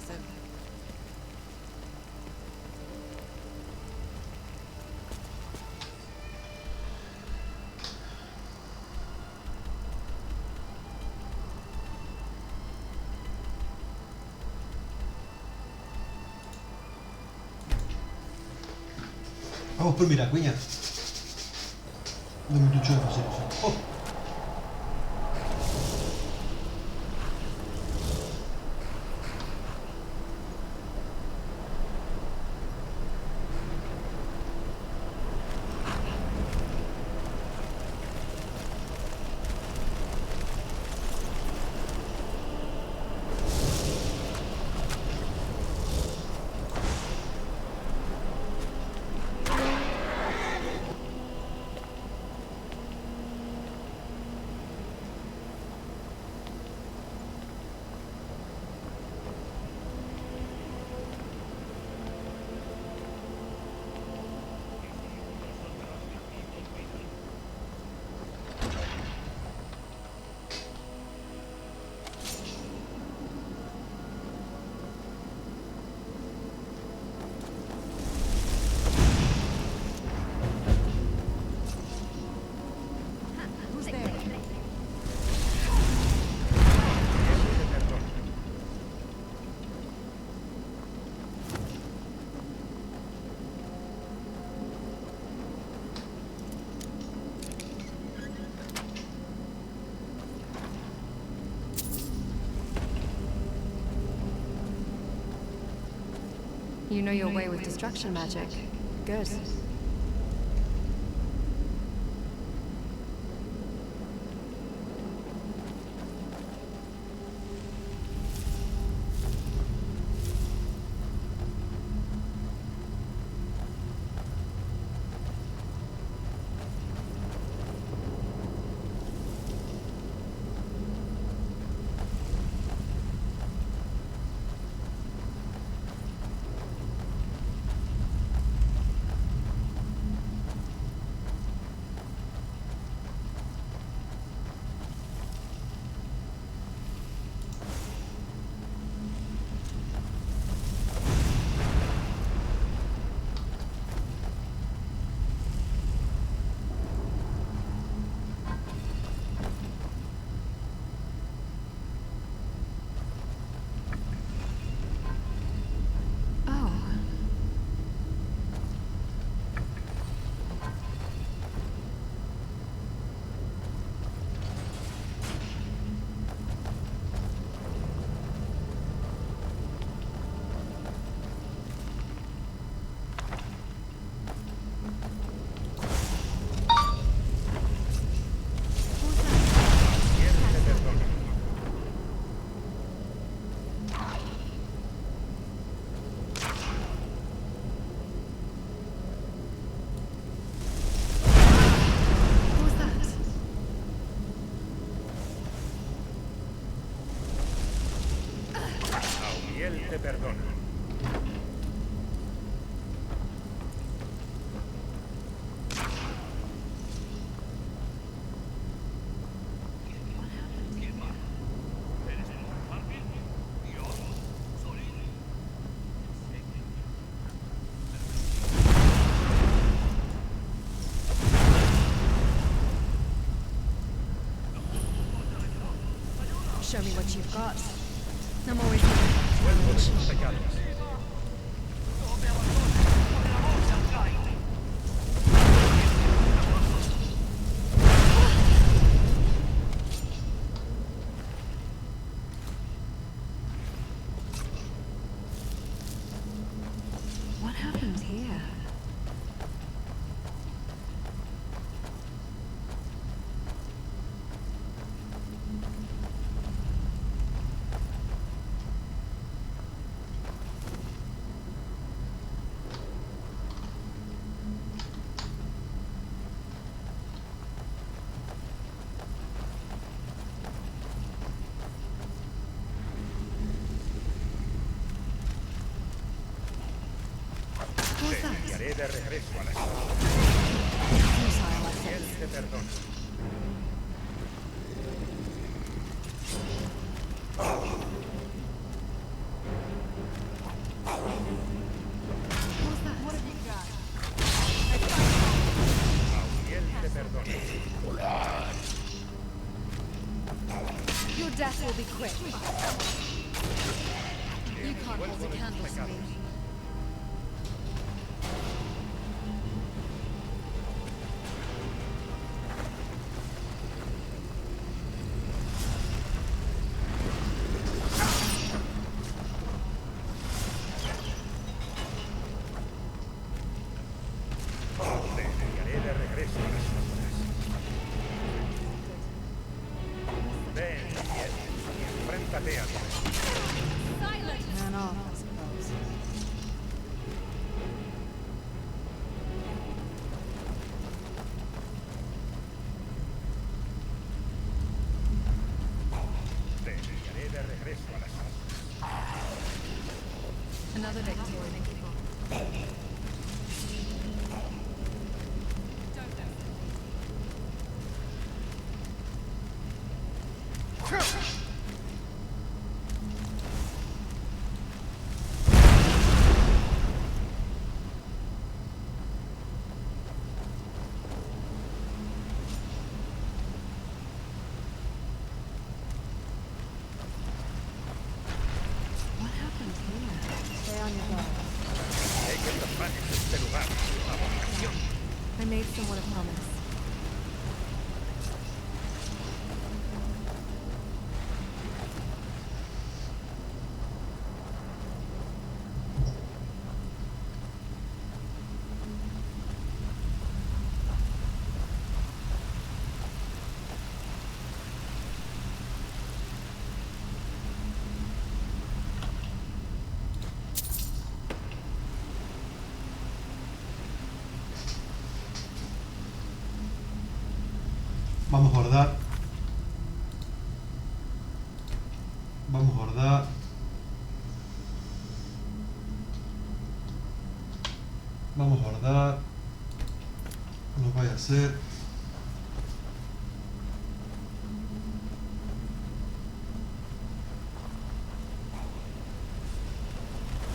impressive. Vamos por MIraak, venga. Dame tu chorro, sí. Oh. You know your way with destruction magic. Good. Te perdona. Show me what you've got. I'm always here. Vuelvo de tus pecados. What happened here? Te enviaré de regreso a la espada. Él te perdona. death will be quick. You can't hold a candle to me. Man off, I suppose. Another victory. What happened here? Stay on your guard. I made someone a promise. Vamos a guardar. Vamos a guardar. Vamos a guardar. No vaya a ser.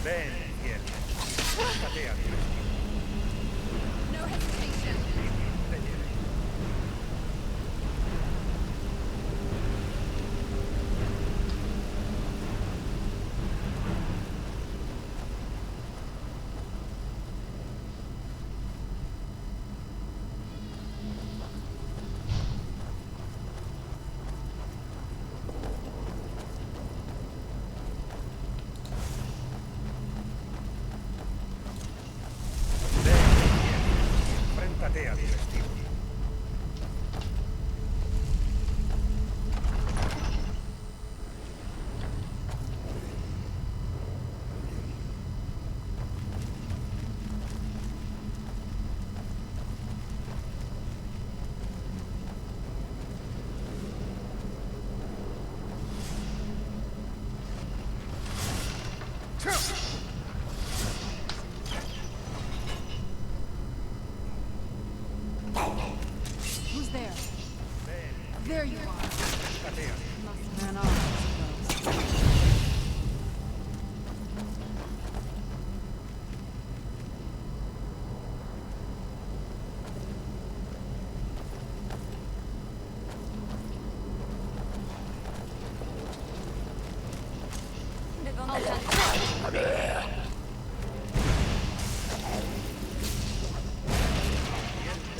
Ven, fiel. Búscate a ti. No hesitation. Te lleve. Enfréntate a tu destino. Who's there? There you are. Búscate a ti. Man off, I suppose. ¿De dónde sale?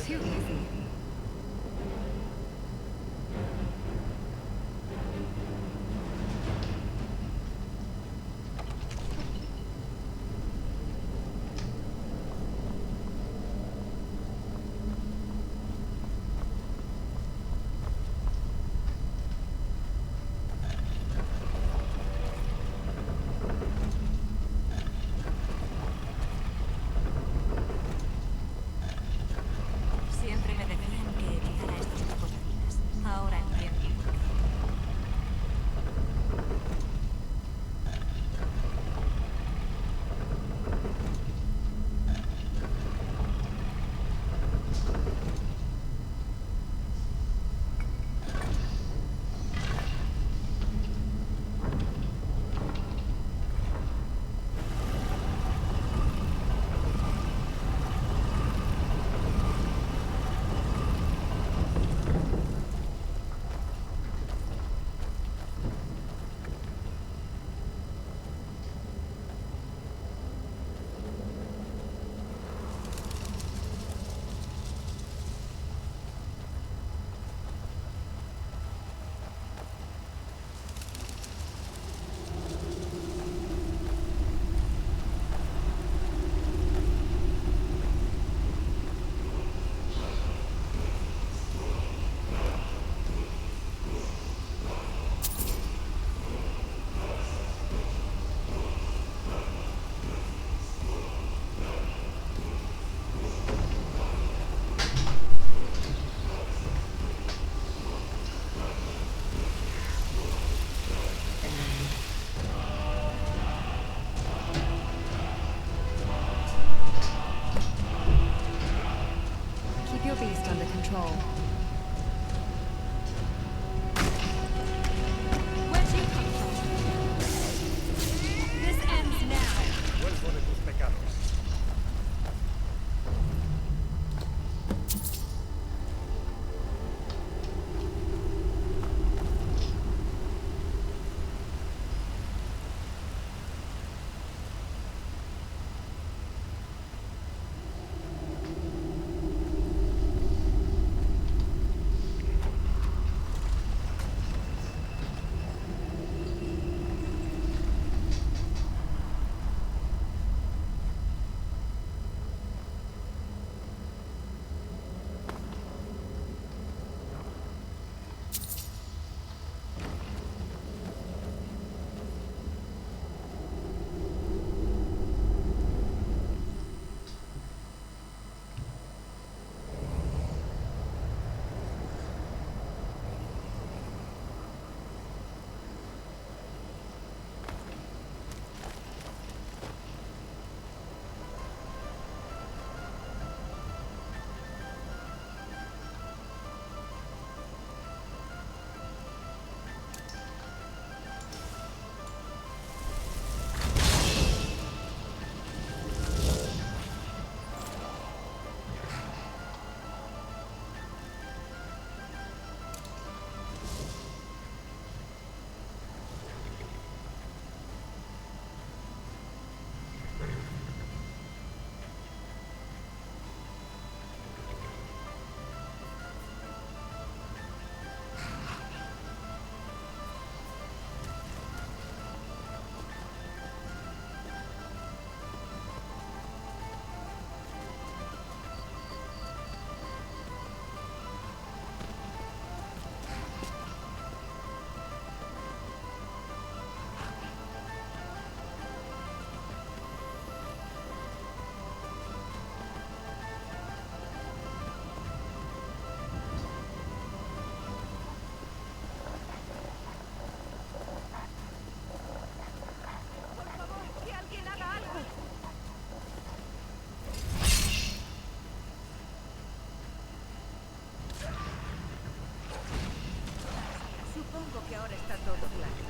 Too easy. Siempre me your beast under control. Where'd you come from? This ends now. Vuelvo de tus pecados. Supongo que ahora está todo claro.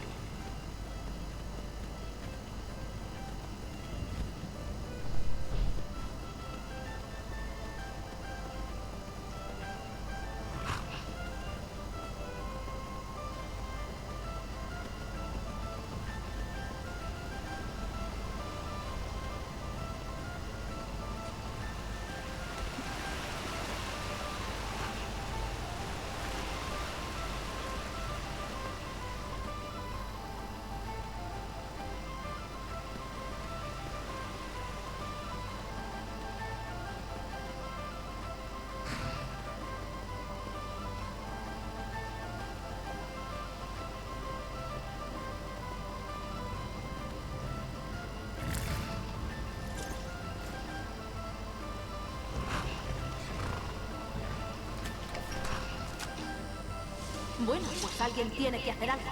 Bueno, pues alguien tiene que hacer algo.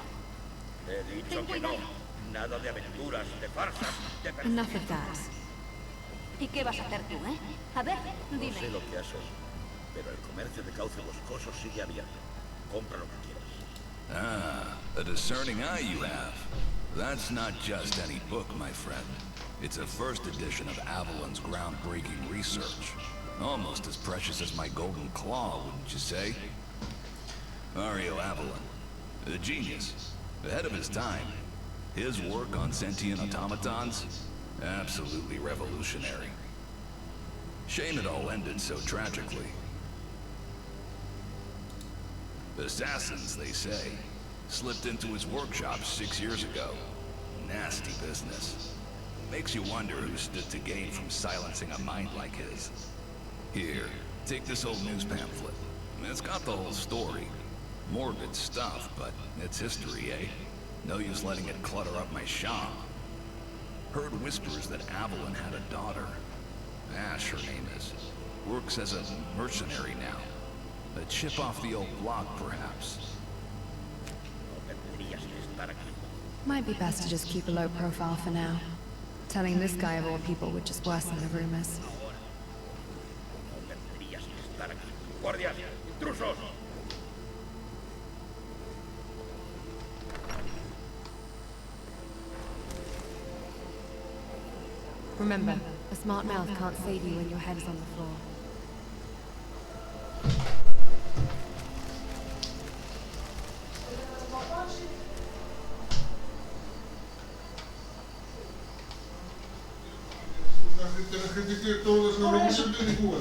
He dicho que no. Nada de aventuras, de farsas, de... Enough of that. ¿Y qué vas a hacer tú, eh? A ver, dime. No sé lo que has oído, pero el comercio de cauce boscoso sigue abierto. Compra lo que quieras. Ah, a discerning eye you have. That's not just any book, my friend. It's a first edition of Avalon's groundbreaking research. Almost as precious as my golden claw, wouldn't you say? Mario Avalon. A genius. Ahead of his time. His work on sentient automatons? Absolutely revolutionary. Shame it all ended so tragically. Assassins, they say, slipped into his workshop 6 years ago. Nasty business. Makes you wonder who stood to gain from silencing a mind like his. Here, take this old news pamphlet. It's got the whole story. Morbid stuff, but it's history, eh? No use letting it clutter up my shop. Heard whispers that Avalon had a daughter. Ash, her name is. Works as a mercenary now. A chip off the old block, perhaps. Might be best to just keep a low profile for now. Telling this guy of all people would just worsen the rumors. No tendrías que estar aquí. ¡Guardias! ¡Intrusos! Remember, a smart mouth can't save you when your head is on the floor.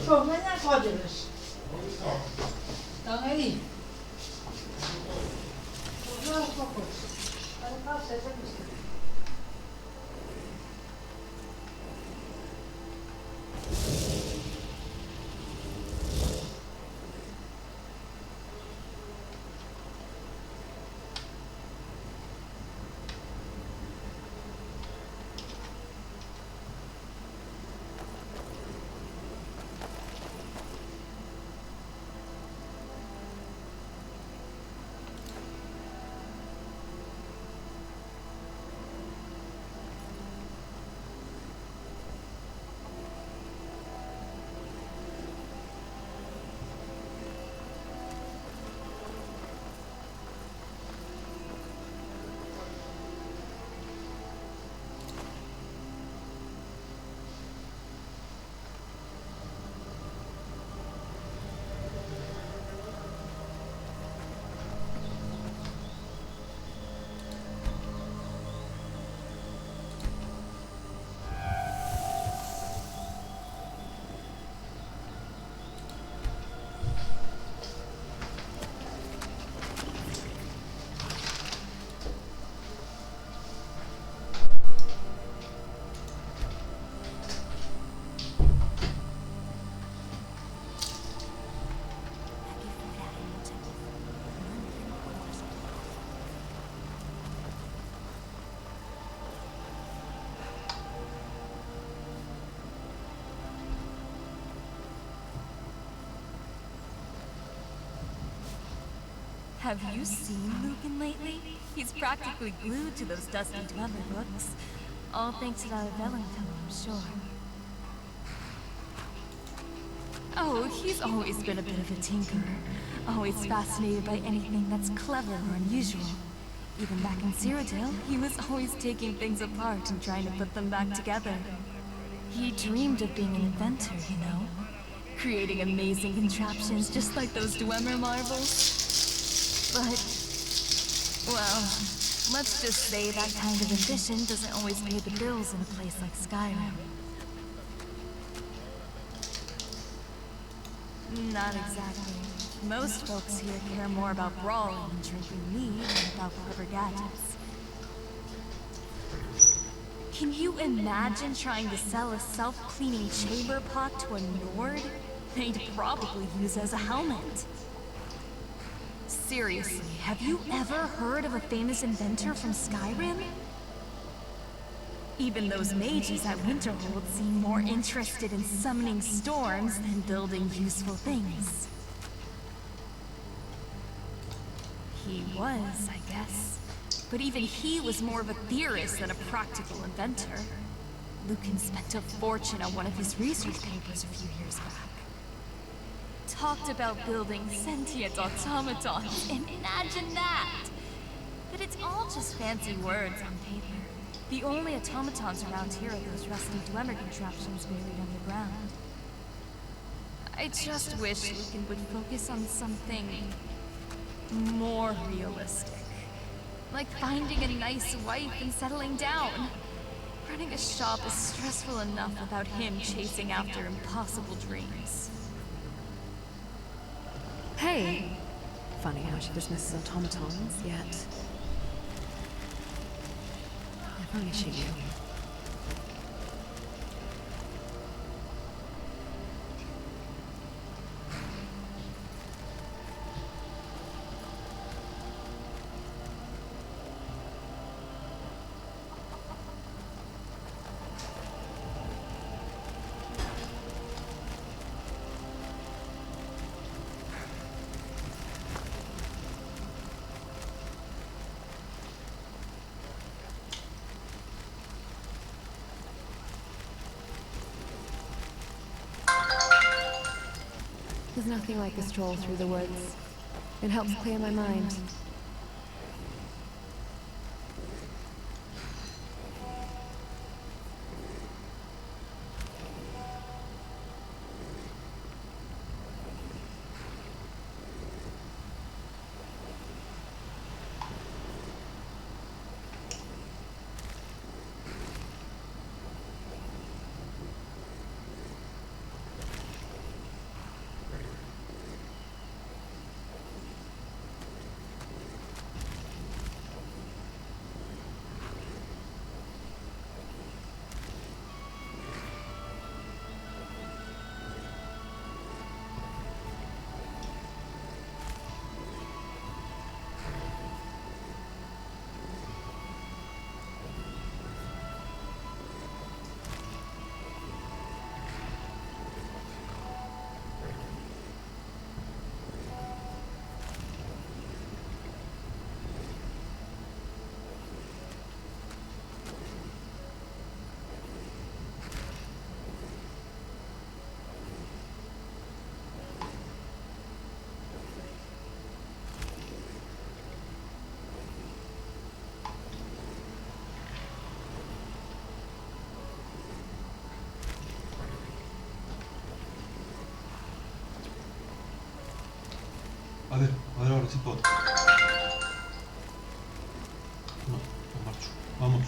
Şoförler koydular. Tamam iyi. Have you seen Lucan lately? He's practically glued to those dusty Dwemer books. All thanks to that Velen fellow, I'm sure. Oh, he's always been a bit of a tinkerer. Always fascinated by anything that's clever or unusual. Even back in Cyrodiil, he was always taking things apart and trying to put them back together. He dreamed of being an inventor, you know? Creating amazing contraptions just like those Dwemer marvels. But, well, let's just say that kind of ambition doesn't always pay the bills in a place like Skyrim. Not exactly. Most folks here care more about brawling and drinking mead than about clever gadgets. Can you imagine trying to sell a self-cleaning chamber pot to a Nord? They'd probably use as a helmet. Seriously, have you ever heard of a famous inventor from Skyrim? Even those mages at Winterhold seem more interested in summoning storms than building useful things. He was, I guess. But even he was more of a theorist than a practical inventor. Lucan spent a fortune on one of his research papers a few years back. Talked about building sentient automatons. Imagine that! But it's all just fancy words on paper. The only automatons around here are those rusty Dwemer contraptions buried underground. I just wish Lucan would focus on something more realistic. Like finding a nice wife and settling down. Running a shop is stressful enough without him chasing after impossible dreams. Hey! Funny how she dismisses automatons, yet... if only she knew. There's nothing like a stroll through the woods. It helps clear my mind. A ver ahora sí puedo. No, no marcho. Vamos.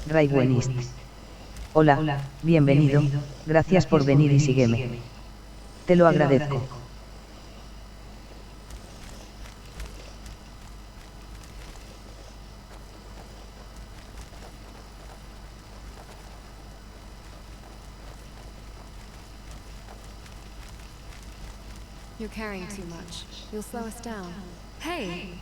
Raybuenist. Hola, bienvenido, gracias por venir y sígueme. Te lo agradezco. You're carrying too much. You'll slow us down. Hey!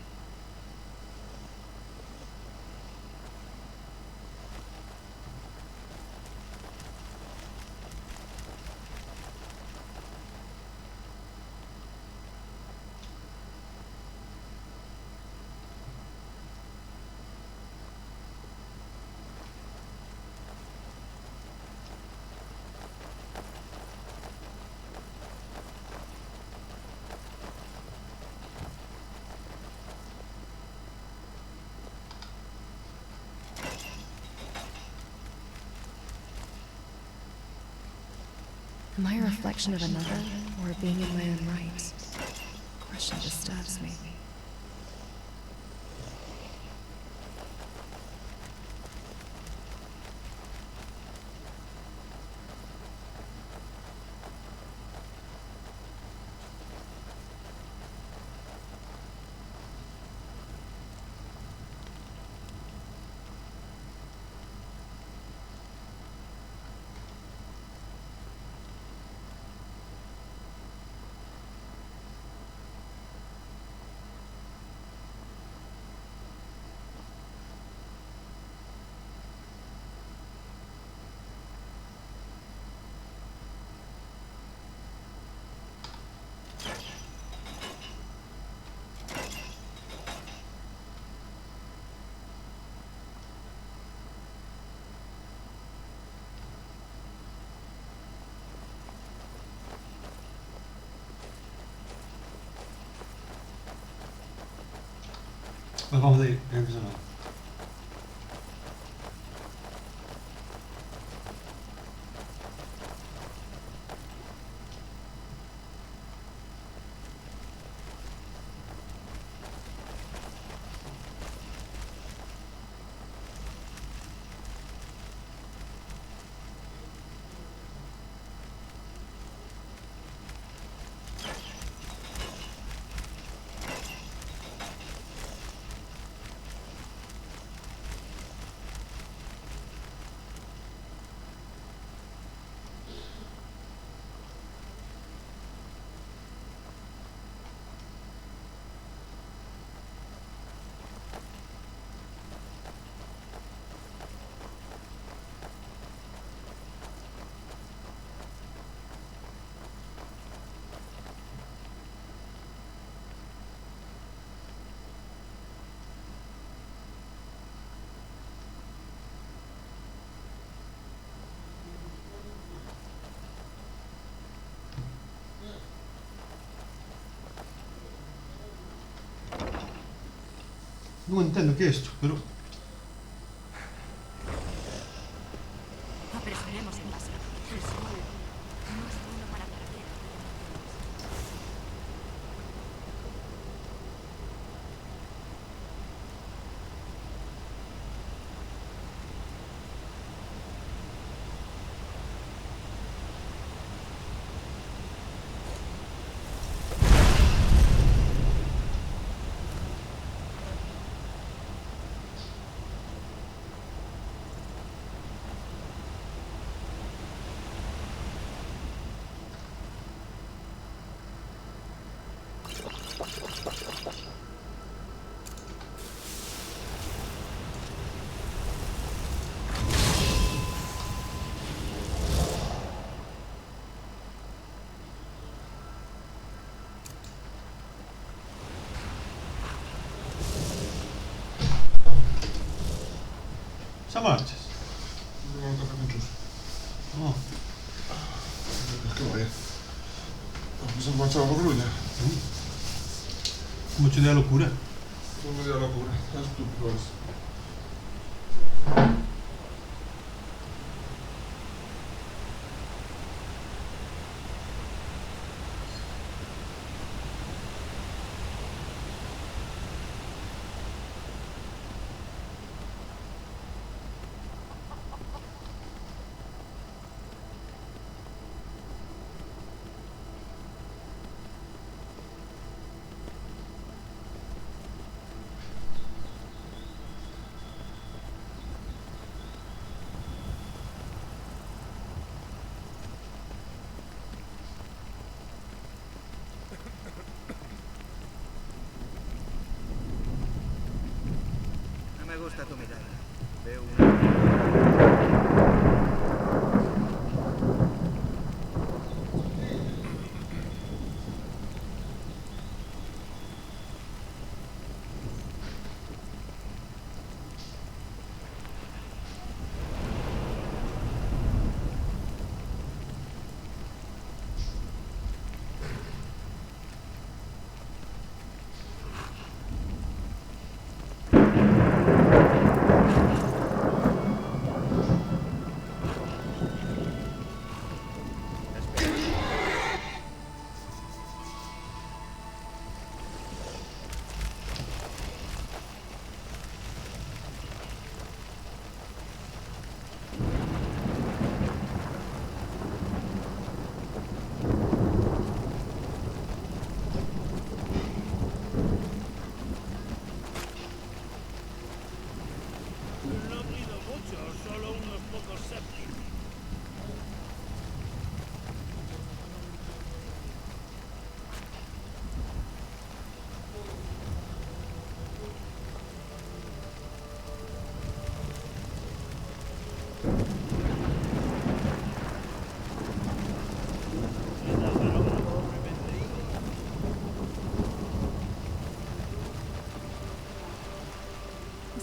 Am I a reflection of another, or a being in my own right? Question disturbs me. Pues vamos a ir, que empiezo nada. No entiendo qué es esto, pero... Apresuremos el paso. El sol no es bueno para perder. Samarches. No, café con chus. No. Che vuoi? Mi sono mangiato la patrulla. Come ci dà locura? Non mi dà la cura, è stupido questo. No me gusta tu mirada. Veo una... No pido mucho, solo unos pocos céntimos.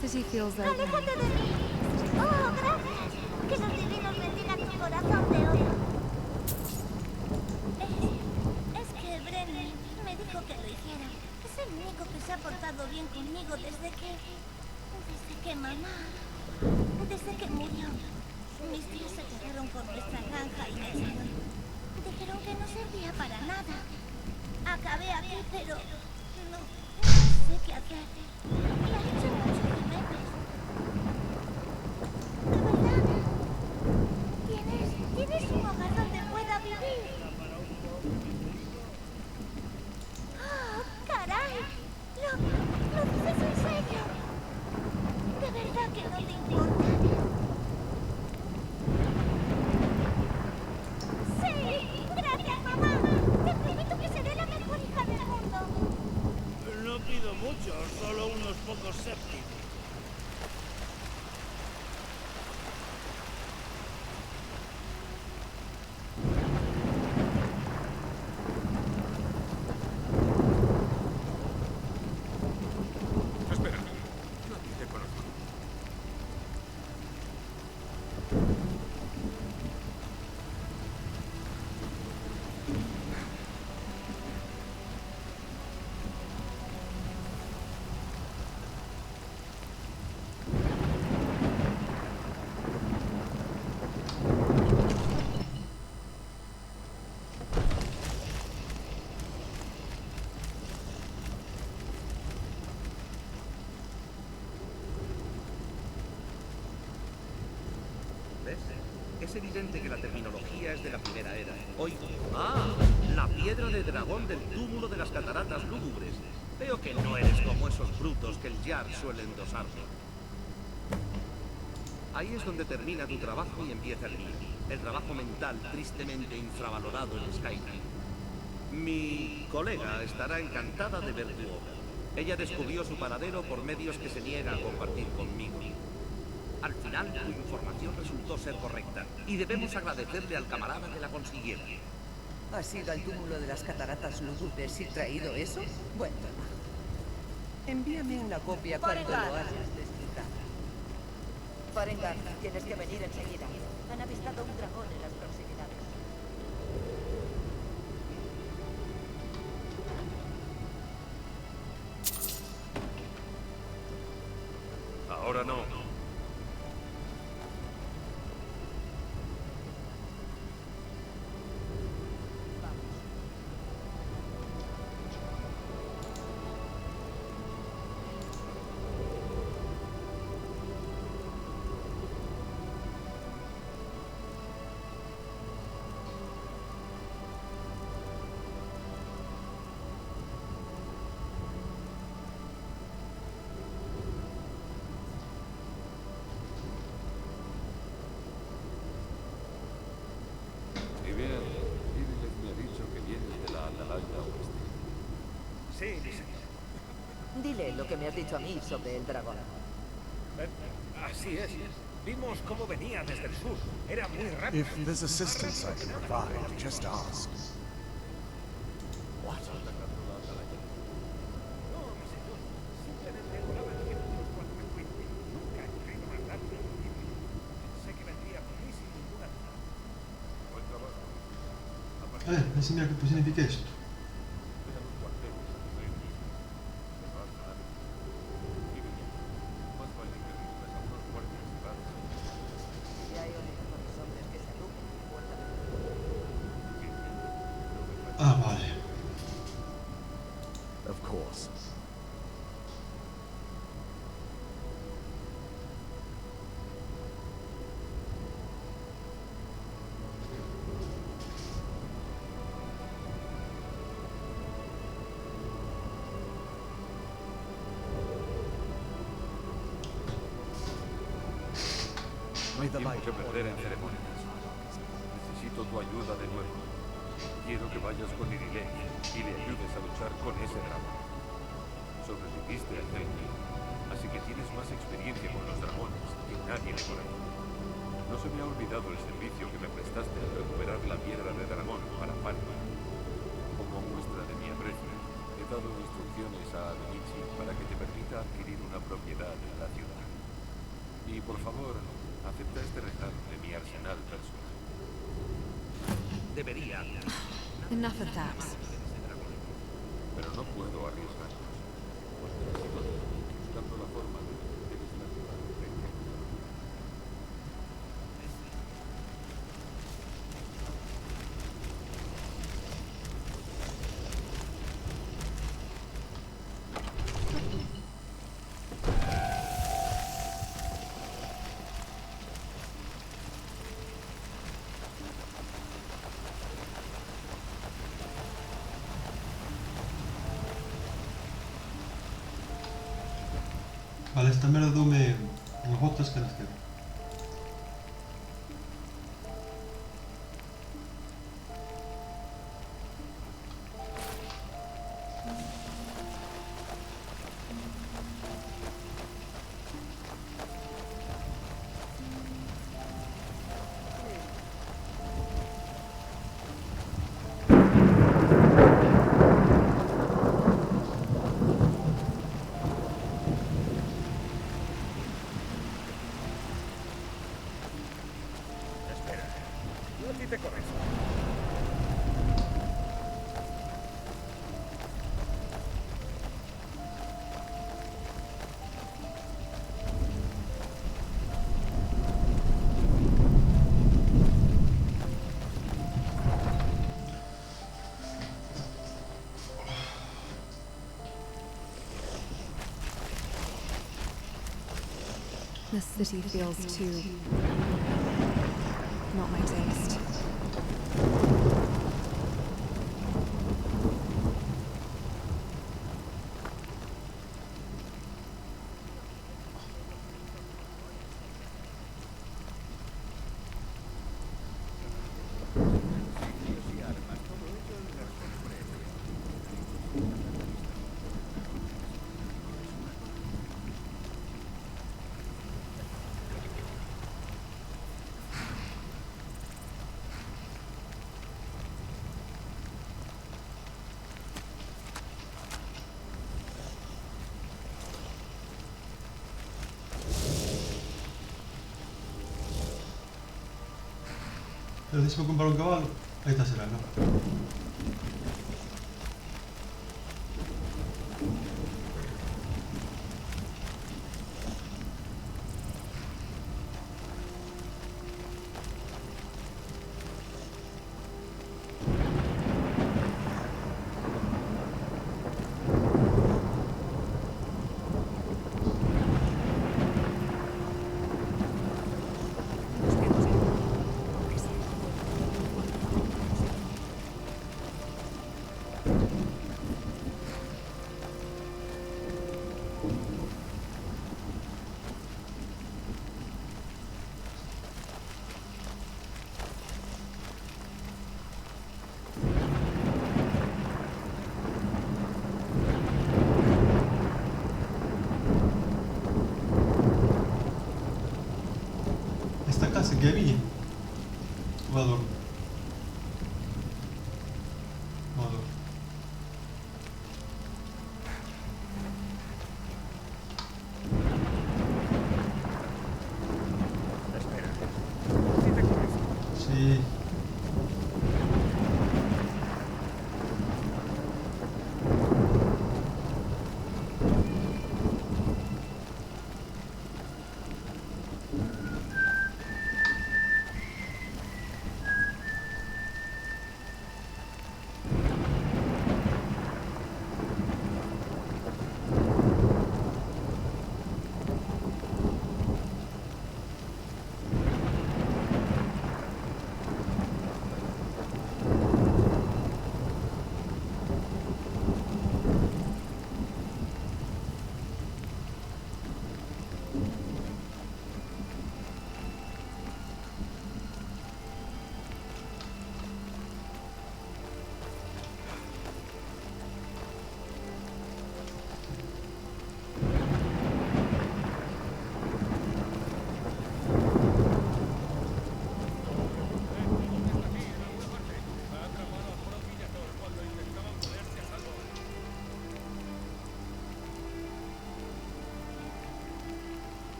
The city feels like... ¡Aléjate de mí! ¡Oh, gracias! Que los divinos bendigan tu corazón de oro. Es que Brenny me dijo que lo hiciera. Se el único que se ha portado bien conmigo desde que mamá... Desde que murió. Mis tíos se quedaron con nuestra granja y me echaron. Dijeron que no servía para nada. Acabé aquí, pero... No sé qué hacer. Y ha hecho mucho de menos. ¿De verdad? ¿Tienes un hogar donde pueda vivir? ¡Oh, caray! ¿Lo dices en serio? ¿De verdad que no te importa? ¡Sí! ¡Gracias, mamá! Te prometo que seré la mejor hija del mundo. No pido mucho, solo unos pocos céntimos. Espera, yo a ti te conozco. ¿Ves? Es evidente que la terminología es de la primera era. Oigo. ¡Ah! La piedra de dragón del túmulo de las cataratas lúgubres. Veo que no eres como esos brutos que el Jar suele endosarme. Ahí es donde termina tu trabajo y empieza el mío. El trabajo mental tristemente infravalorado en Skyrim. Mi colega estará encantada de ver tu obra. Ella descubrió su paradero por medios que se niega a compartir conmigo. Al final, tu información resultó ser correcta, y debemos agradecerle al camarada que la consiguiera. ¿Has ido al túmulo de las cataratas lúgubres y traído eso? Buen trabajo. Envíame una copia cuando lo hayas descifrado. Farengar, tienes que venir enseguida. Han avistado un dragón en las proximidades. Ahora no. Y bien, Irileth me ha dicho que vienes de la Atalaya Oeste. Sí, mi señor. Dile lo que me has dicho a mí sobre el dragón. Así es. Vimos cómo venía desde el sur. Era muy rápido. If there's assistance I can provide, just ask. What? No, mi señor. Simplemente volaba kilómetros cuando me fui. Nunca he corrido más rápido en mi vida. Pensé que vendría por mí sin ninguna duda. Buen trabajo. Pensi mia che poi significa questo. Ven a los cuarteles a tu servicio. Te vas a dar. Irileth, más vale que reúnas a unos guardias y vas. Y hay otros hombres que se agrupan en puerta de... Ah, vale. Of course. Tiempo que perder en ceremonias. Necesito tu ayuda de nuevo. Quiero que vayas con Irileth y le ayudes a luchar con ese dragón. Sobreviviste al Celtic, así que tienes más experiencia con los dragones que nadie de por aquí. No se me ha olvidado el servicio que me prestaste al recuperar la piedra de dragón para Fanny. Como muestra de mi aprecio, he dado instrucciones a Benici para que te permita adquirir una propiedad en la ciudad. Y por favor, acepta este regalo de mi arsenal personal. Debería. Enough of that. Pero no puedo arriesgarnos. Vale, esta merda deu-me unhas botas que las quero. This city feels too... not my taste. Pero deixa-me comprar un cabalo. Aí está será, non? Esta casa que é minha. O adoro. O adoro. Sí.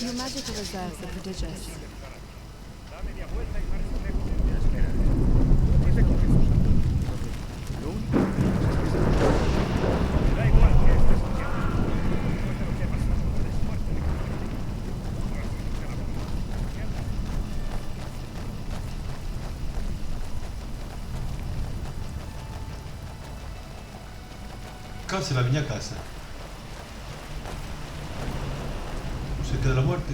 Your magical reserves are prodigious. Se la viña a casa. Se queda la muerte.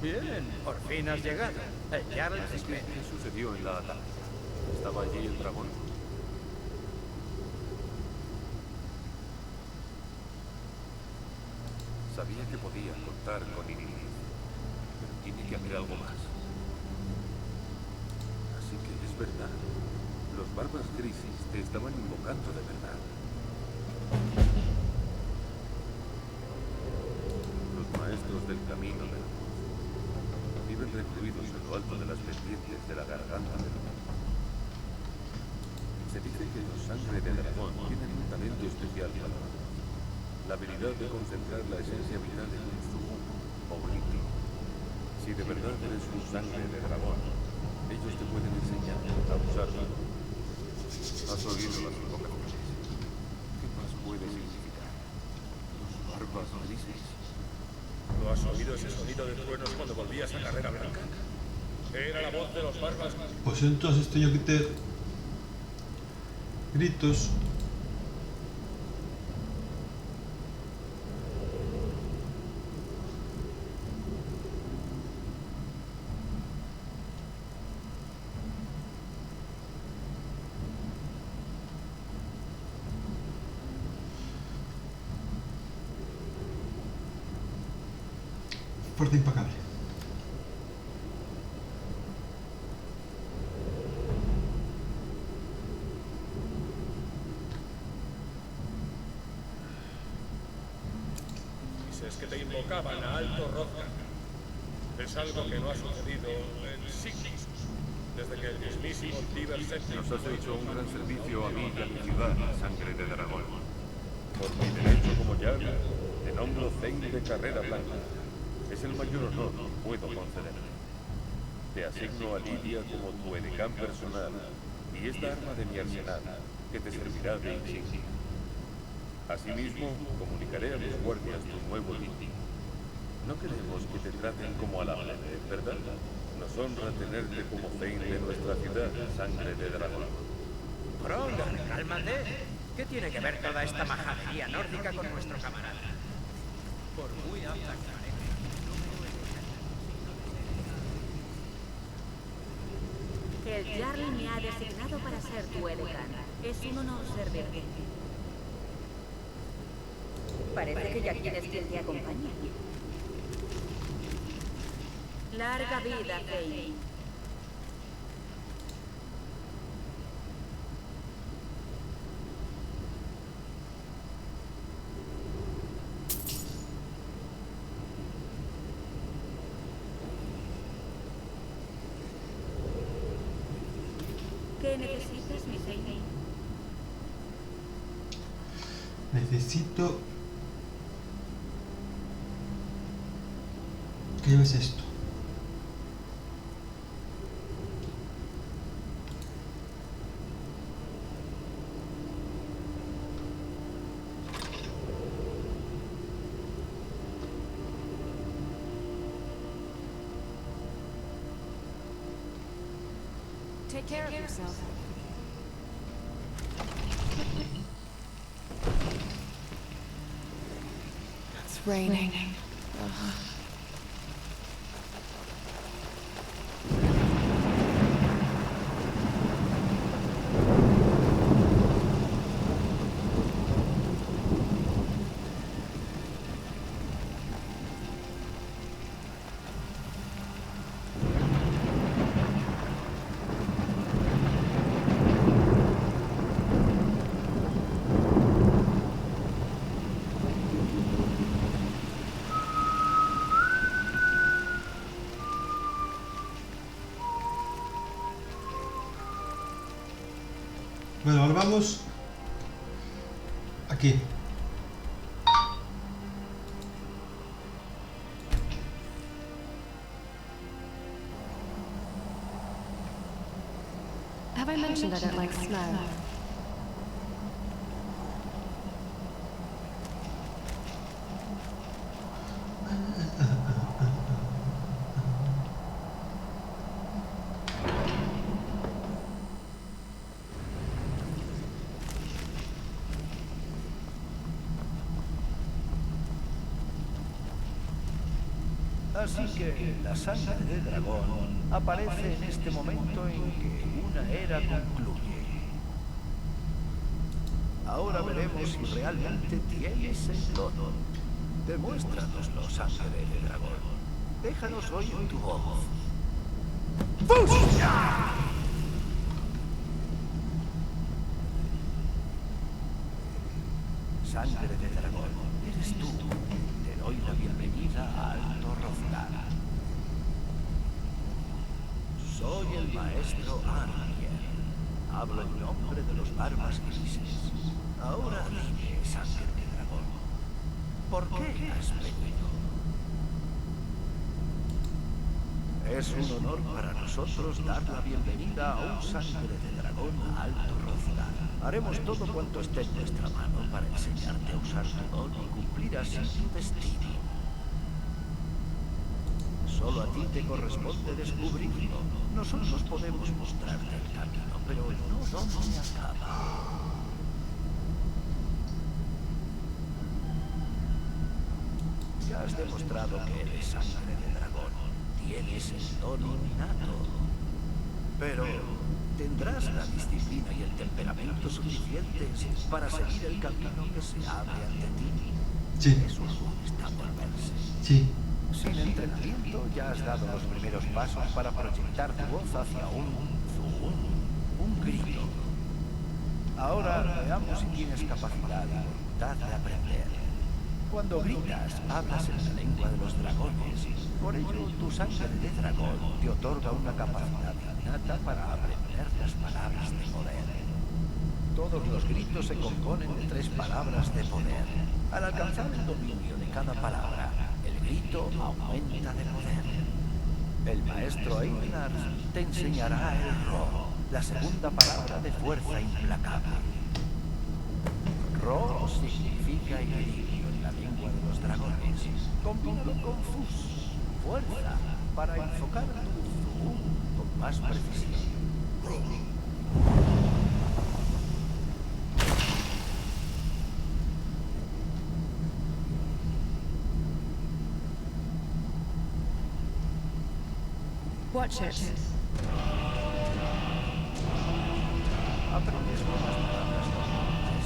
Bien, por fin has llegado. El Jarl te espera. ¿Qué sucedió en la ataque? ¿Estaba allí el dragón? Sabía que podía contar con Inilis, pero tiene que haber algo más. Así que es verdad. Los barbas grises te estaban invocando de verdad. Los maestros del camino de la luz viven recluidos en lo alto de las pendientes de la garganta del mar. Se dice que los sangre de dragón tienen un talento especial para la habilidad de concentrar la esencia vital en un zumo o un líquido. Si de verdad eres un sangre de dragón, ellos te pueden enseñar a usarlo. ¿Has oído las invocaciones? ¿Qué más puede significar? Los barbas grises. ¿No has oído ese sonido de truenos cuando volvías a Carrera Blanca? Era la voz de los barbas. Pues entonces tengo que tener gritos. Fuerte impecable. Dices que te invocaban a Alto Rothgar. Es algo que no ha sucedido en siglos. Desde que el mismísimo Tiber VII... Nos has hecho un gran servicio a mí y a mi ciudad, sangre de dragón. Por mi derecho como Jarl, te nombro Thane de Carrera Blanca. Es el mayor honor que puedo concederte. Te asigno a Lidia como tu edecán personal y esta arma de mi arsenal, que te servirá de insignia. Asimismo, comunicaré a mis guardias tu nuevo límite. No queremos que te traten como a la plebe, ¿verdad? Nos honra tenerte como Thane de nuestra ciudad, sangre de dragón. Brongar, cálmate. ¿Qué tiene que ver toda esta majadería nórdica con nuestro camarada? Por muy apta que parezca, no me lo El Jarl me ha designado para ser tu edecán. Es un honor servirte. Parece que ya quieres quien te acompañe. Larga vida, Thane. ¿Qué necesitas, mi Thane? Necesito... ¿Qué lleves esto? Take care of yourself. raining. Ugh. Bueno, ahora vamos aquí. Have I mentioned I don't like snow? Así que la sangre de dragón aparece en este momento en que una era concluye. Ahora veremos si realmente tienes el don. Demuéstranoslo, sangre de dragón. Déjanos oír tu voz. ¡Fusia! Sangre de dragón, eres tú. Te doy la bienvenida a Alto Rozgar. Soy el maestro Angier. Hablo en nombre de los barbas grises. Ahora dime, sangre de dragón, ¿por qué has venido? Es un honor para nosotros dar la bienvenida a un sangre de dragón a Alto Rozgar. Haremos todo cuanto esté en nuestra mano para enseñarte a usar tu don y cumplir así tu destino. Solo a ti te corresponde descubrirlo. Nosotros podemos mostrarte el camino, pero no dónde acaba. Ya has demostrado que eres sangre de dragón. Tienes el don innato. Pero ¿tendrás la disciplina y el temperamento suficientes para seguir el camino que se abre ante ti? Sí. Eso aún está por verse. Sí. Sin entrenamiento ya has dado los primeros pasos para proyectar tu voz hacia un grito. Ahora veamos si tienes capacidad y voluntad de aprender. Cuando gritas, hablas en la lengua de los dragones. Por ello, tu sangre de dragón te otorga una capacidad innata para aprender las palabras de poder. Todos los gritos se componen de 3 palabras de poder. Al alcanzar el dominio de cada palabra, el grito aumenta de poder. El maestro Einar te enseñará el Ro, la segunda palabra de fuerza implacable. Ro significa equilibrio en la lengua de los dragones. Combínalo con Fus, fuerza, para enfocar tu con más precisión. Watch it. Aprendes nuevas palabras normales.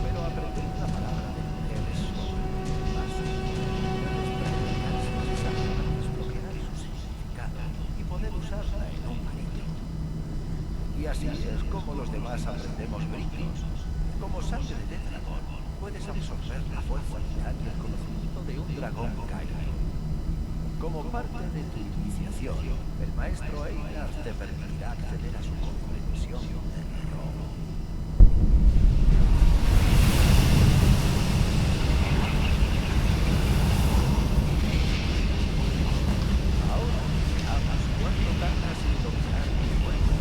Pero aprender una palabra de poder es solo un paso. Puedes practicar desbloquear su significado y poder usarla en un grito. Y así es como los demás aprendemos gritos. Como sangre de dragón, puedes absorber la fuerza vital y el conocimiento de un dragón caído. Como parte de tu iniciación, el maestro Einar te permitirá acceder a su comprensión del robo. Ahora veamos cuánto tardas en dominar tu fuerza.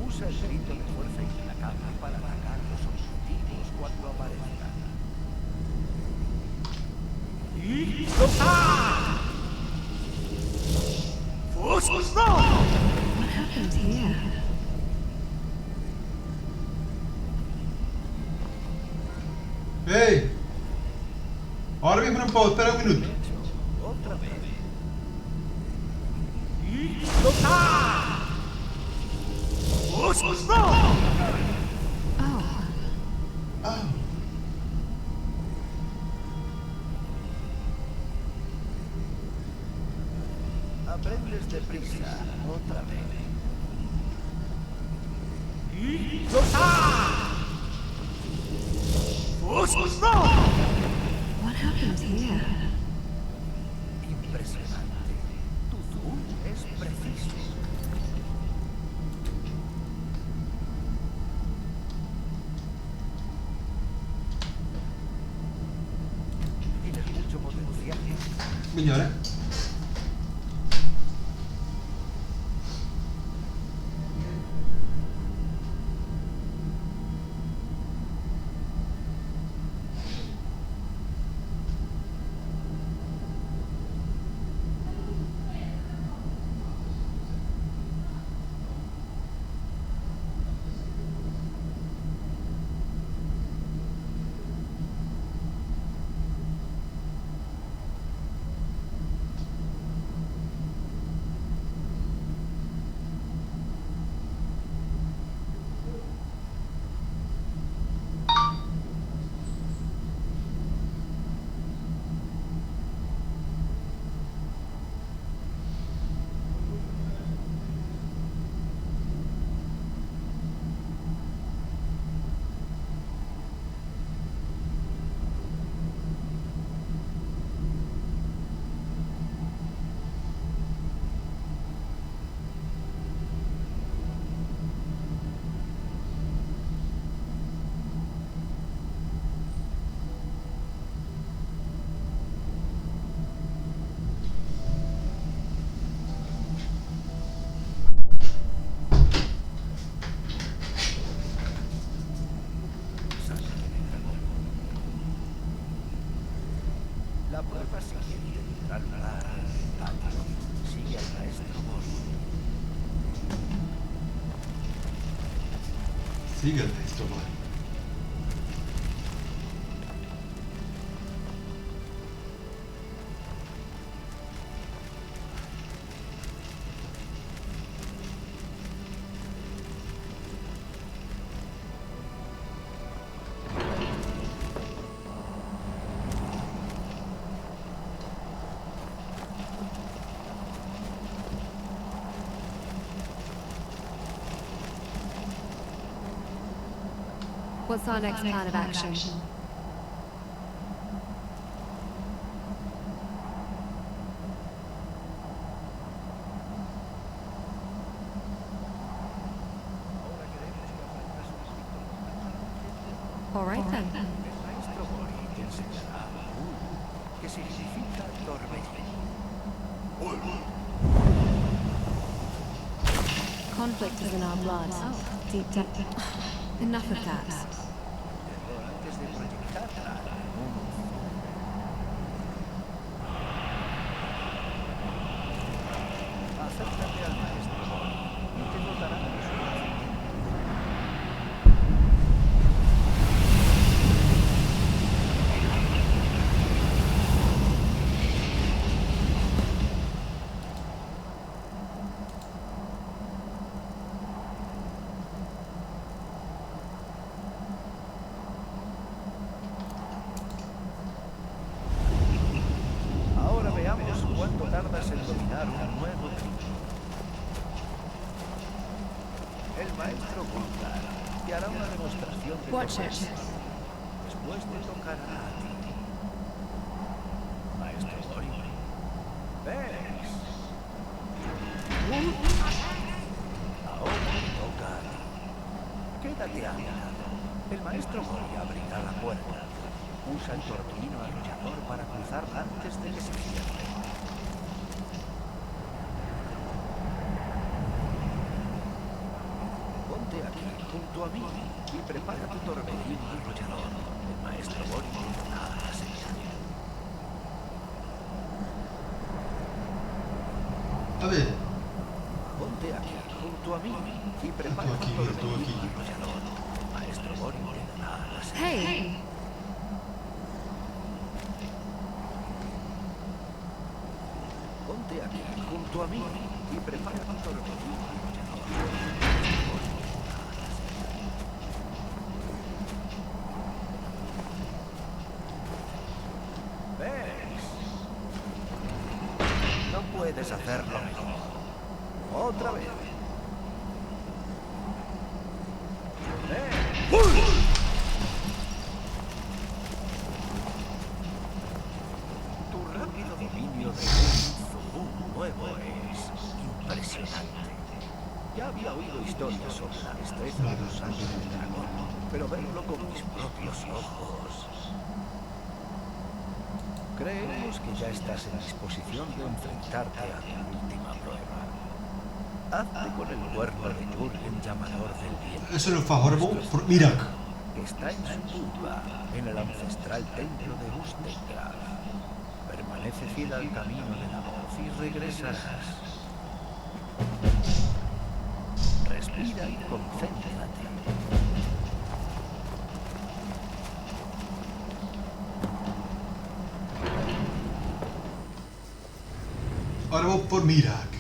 Usa el grito de fuerza implacable para atacar los objetivos cuando aparezcan. What happened here? ¡Ey! Ahora mismo no puedo, espera un minuto. Otra vez. Aprendes deprisa. Otra vez. What happened here? Impresionante. Tu zoom es preciso. Tienes mucho potencial. Migliore. La prueba siguiente tendrá lugar en el patio. Sigue al maestro Boss. Sigue el maestro Boss. What's our next plan of action? All right then. El maestro Bori te enseñará que significa torbellino. Conflict is in our blood. Deep down. Enough of that. Antes de proyectarla en un acércate al maestro Bori y te notará de su conocimiento. Ahora veamos cuánto tardas en dominar un nuevo grito. El maestro Gunnar te hará una demostración de Watch it. torpeza. Después te tocará a ti. Maestro Bori. ¿Ves? Ahora te toca a ti. Quédate a mi lado. El maestro Bori abrirá la puerta. Usa el torbellino arrollador para cruzar antes de que se cierre. Ponte aquí, junto a mí, y prepara tu torbellino arrollador. El maestro Bori te dará la señal. A ver. Ponte aquí, junto a mí, y prepara tu torbellino arrollador. El maestro Bori te dará la señal. Hey! junto a mí y prepara tu torbellino. ¿Ves? No puedes hacerlo mejor. Otra vez. Tu rápido dominio de un nuevo es impresionante. Ya había oído historias sobre la destreza de los ángeles del dragón, pero verlo con mis propios ojos. Creemos que ya estás en disposición de enfrentarte a tu última prueba. Hazte con el cuerno de Jürgen, llamador del viento. Eso no fa horrible for MIraak. Que está en su tumba, en el ancestral templo de Ustengrad. Permanece fiel al camino de la voz y regresarás. Respira y concéntrate. Ahora voy por MIraak.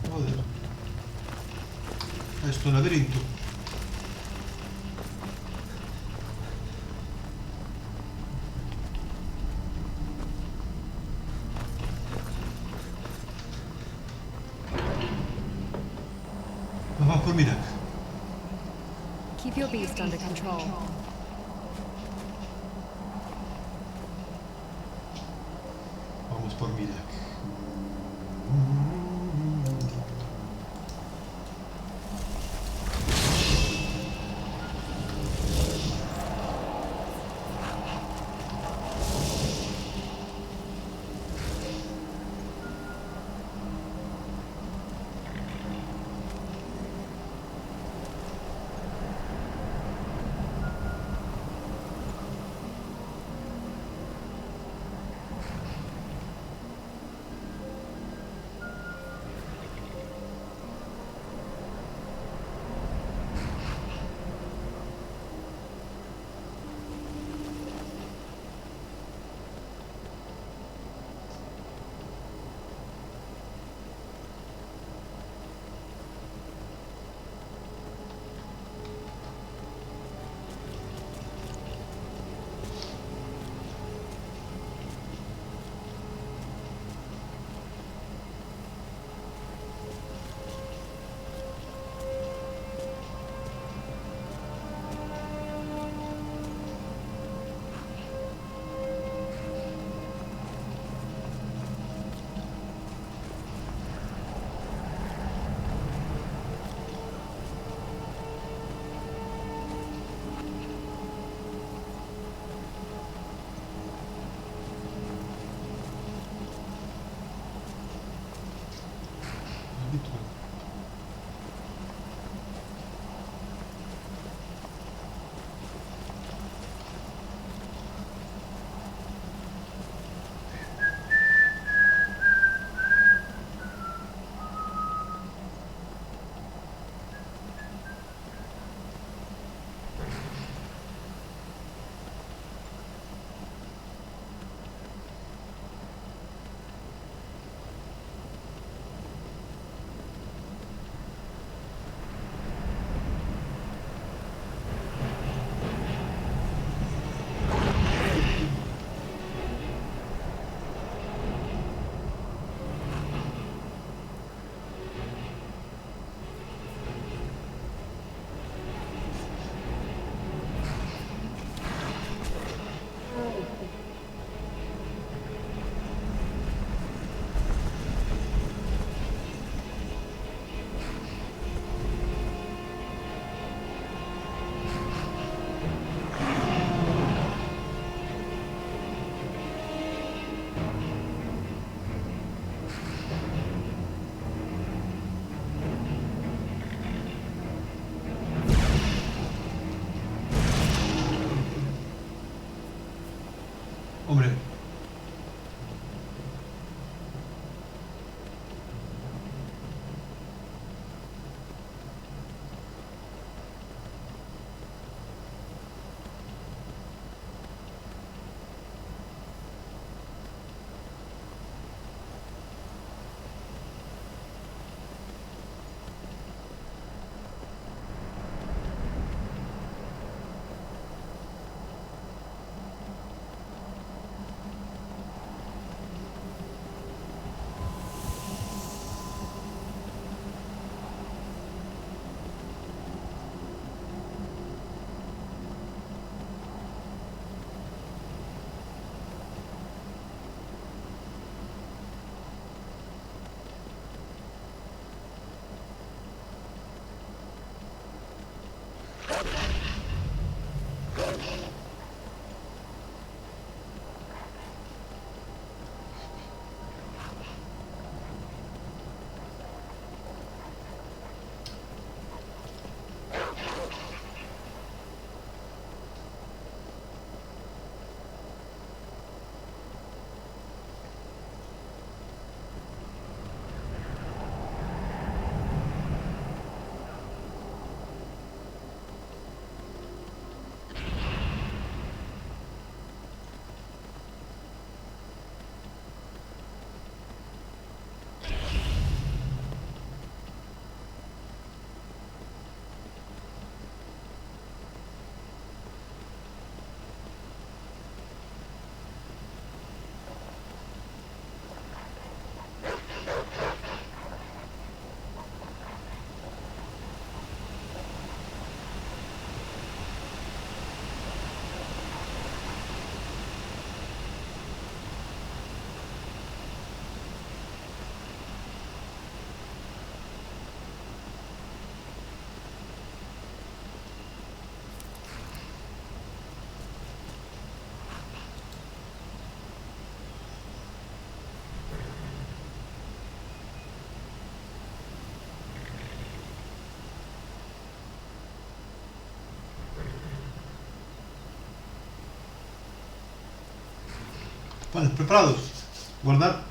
Joder. Esto es un laberinto. Vamos por MIraak. Keep your beast under control. Vamos por MIraak. Hombre. Vale, preparados. Guardar.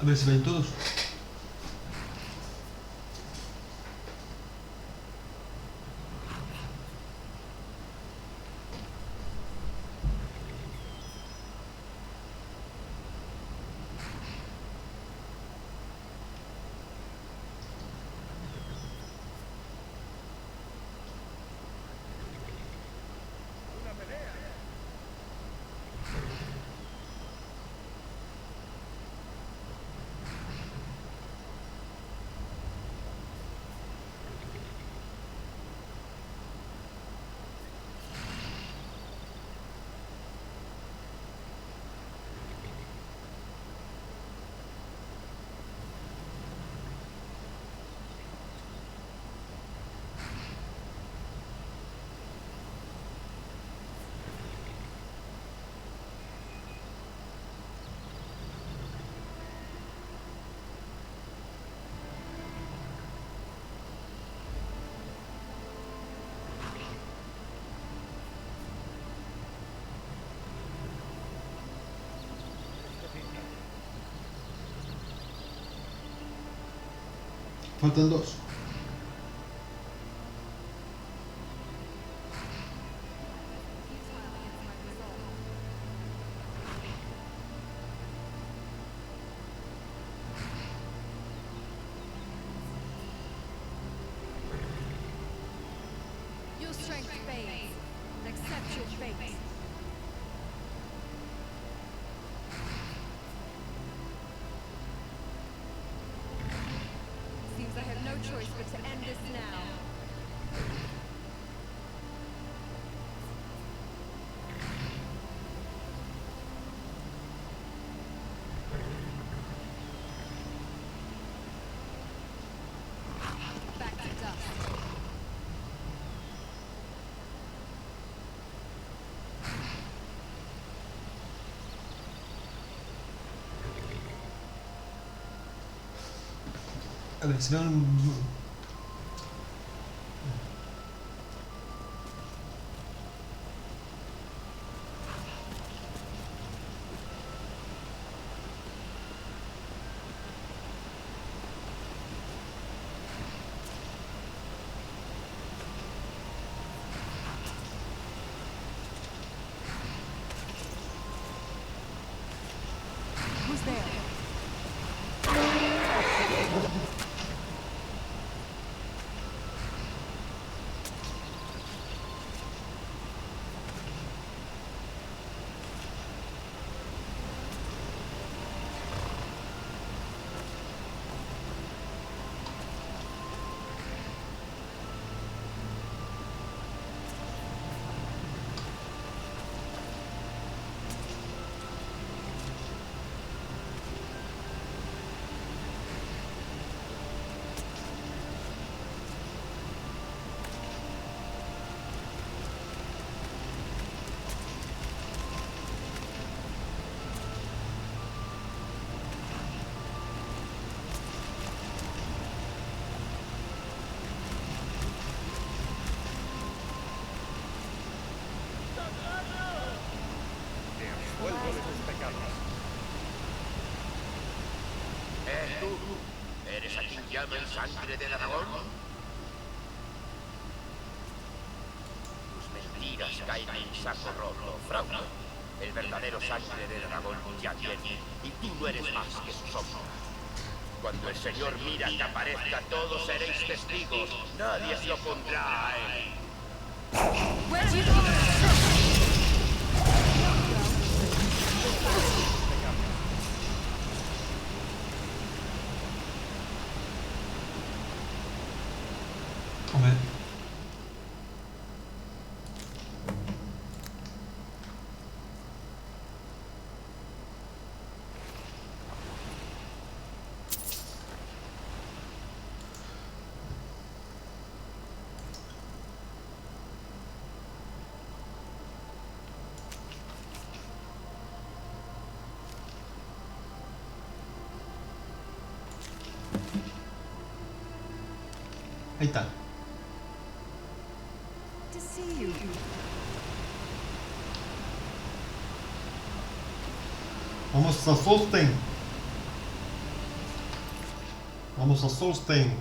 A ver si ven todos. Faltan dos. Your strength fades. Accept your fate. Seems I have no choice but to end this now. Back to dust. A ver, si no... Who's there? ¿Tú? ¿Eres a quien llaman sangre de dragón? Tus mentiras caen en saco roto, fraude. El verdadero sangre de dragón ya viene, y tú no eres más que su sombra. Cuando el señor MIraak aparezca, todos seréis testigos. Nadie se opondrá a él. Hombre. Ahí está. To see you. Vamos a Solstein. Vamos a Solstein.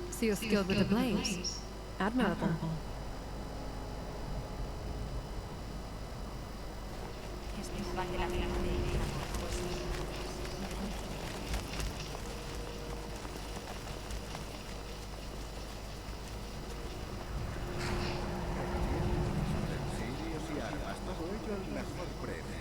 So you're skilled with the blades. Admirable. Utensilios y armas, todo ello al mejor precio.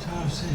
Ya lo sé.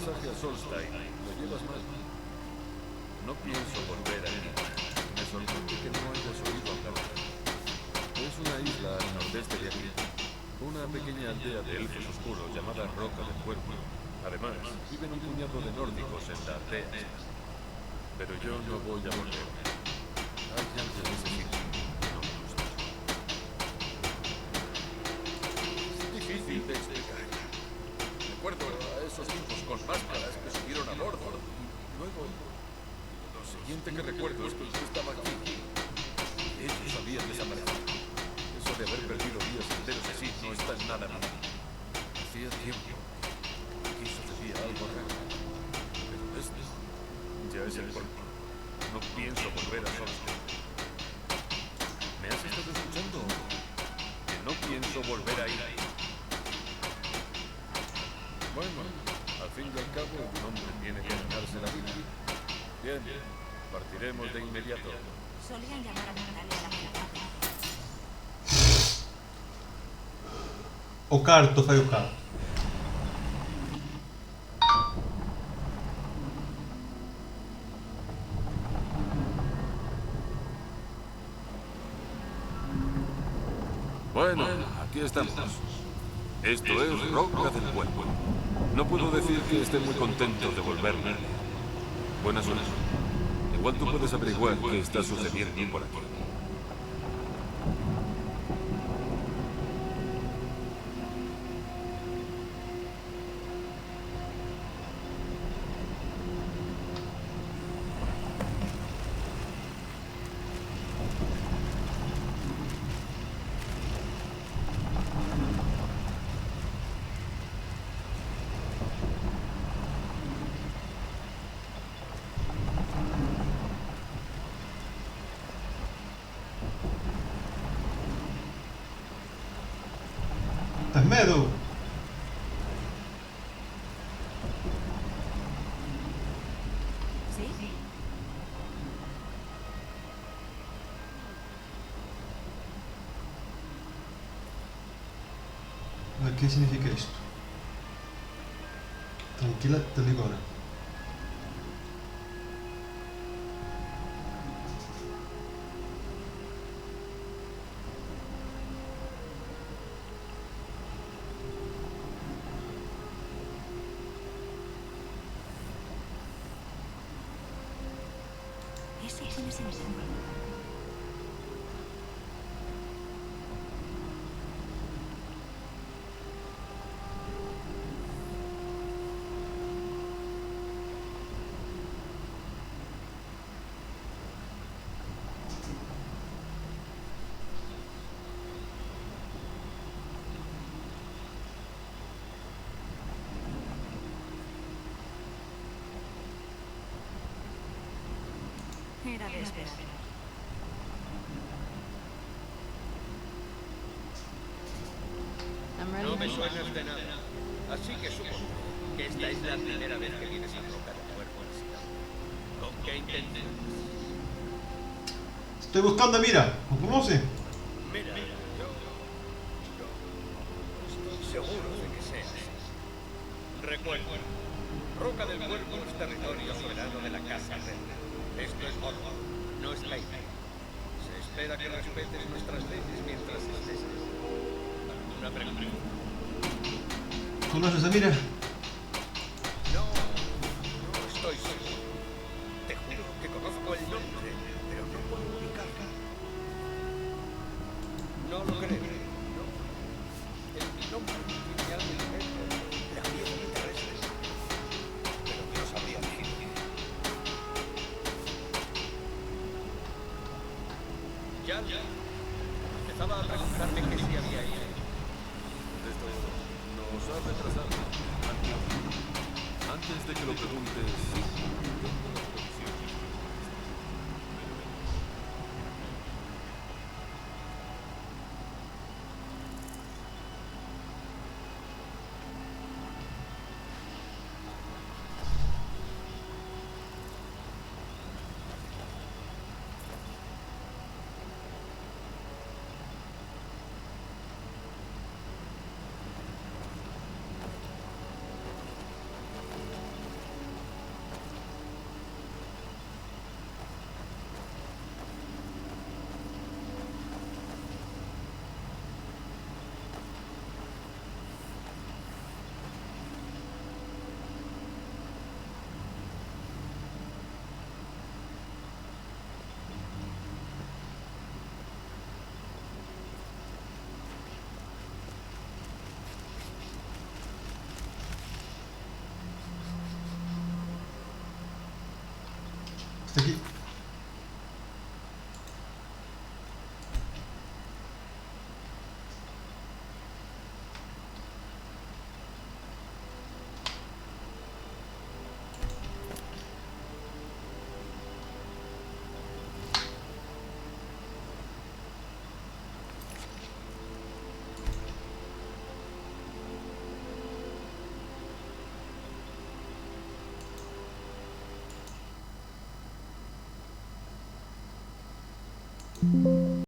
pasaje a Solstein, lo llevas mal. No pienso volver allí. Me sorprende que no hayas oído hablar. Es una isla al nordeste de aquí. Una pequeña aldea de elfos oscuros llamada Roca del Cuervo. Además, viven un puñado de nórdicos en la aldea esta. Pero yo no voy a volver. Hay algo en ese sitio. No me gusta. Es difícil de explicar. Recuerdo a esos tipos con máscaras que subieron a bordo. Y luego, lo siguiente que recuerdo es que yo estaba aquí. Ellos habían desaparecido. Eso de haber perdido días enteros así no está en nada mal. Hacía tiempo. Aquí sucedía algo raro. Pero esto ya es el colmo. No pienso volver a Solstein. ¿Me has estado escuchando? Que no pienso volver a ir. Bueno, al fin y al cabo, un hombre tiene que ganarse la vida. Bien, partiremos de inmediato. Solían llamar a Natalia la jefa. O carto fai o carto. Bueno, aquí estamos. Esto es Roca del Cuervo. No puedo decir que esté muy contento de volverme. Buena suerte. Igual tú puedes averiguar qué está sucediendo por aquí. Tes medo? ¿Sí? A ver, ¿qué significa esto? Tranquila, te lo digo ahora. Eso tiene sentido. Era de esperar. No me suenas de nada. Así que supongo que esta es la primera vez que vienes a Roca del Cuervo. ¿Con qué intención? Estoy buscando a Mira. ¿Lo conoce? Mira, yo estoy seguro de que sea así. Recuerda, Roca del Cuervo es territorio soberano de la Casa Real. Esto es Mordor, no es Skyrim. Se espera que respetes nuestras leyes mientras estés aquí. ¿Alguna pregunta? ¿Conoces a Mira? No estoy seguro. Te juro que conozco el nombre, pero no puedo ubicarla. No lo creo. No. El nombre tiene algo que ver con la vida terrestre. Pero no sabría decirlo. Ya empezaba a preguntarme que si había ido. Esto nos ha retrasado. Antes de que lo preguntes, sí, tengo las provisiones. Hasta aquí.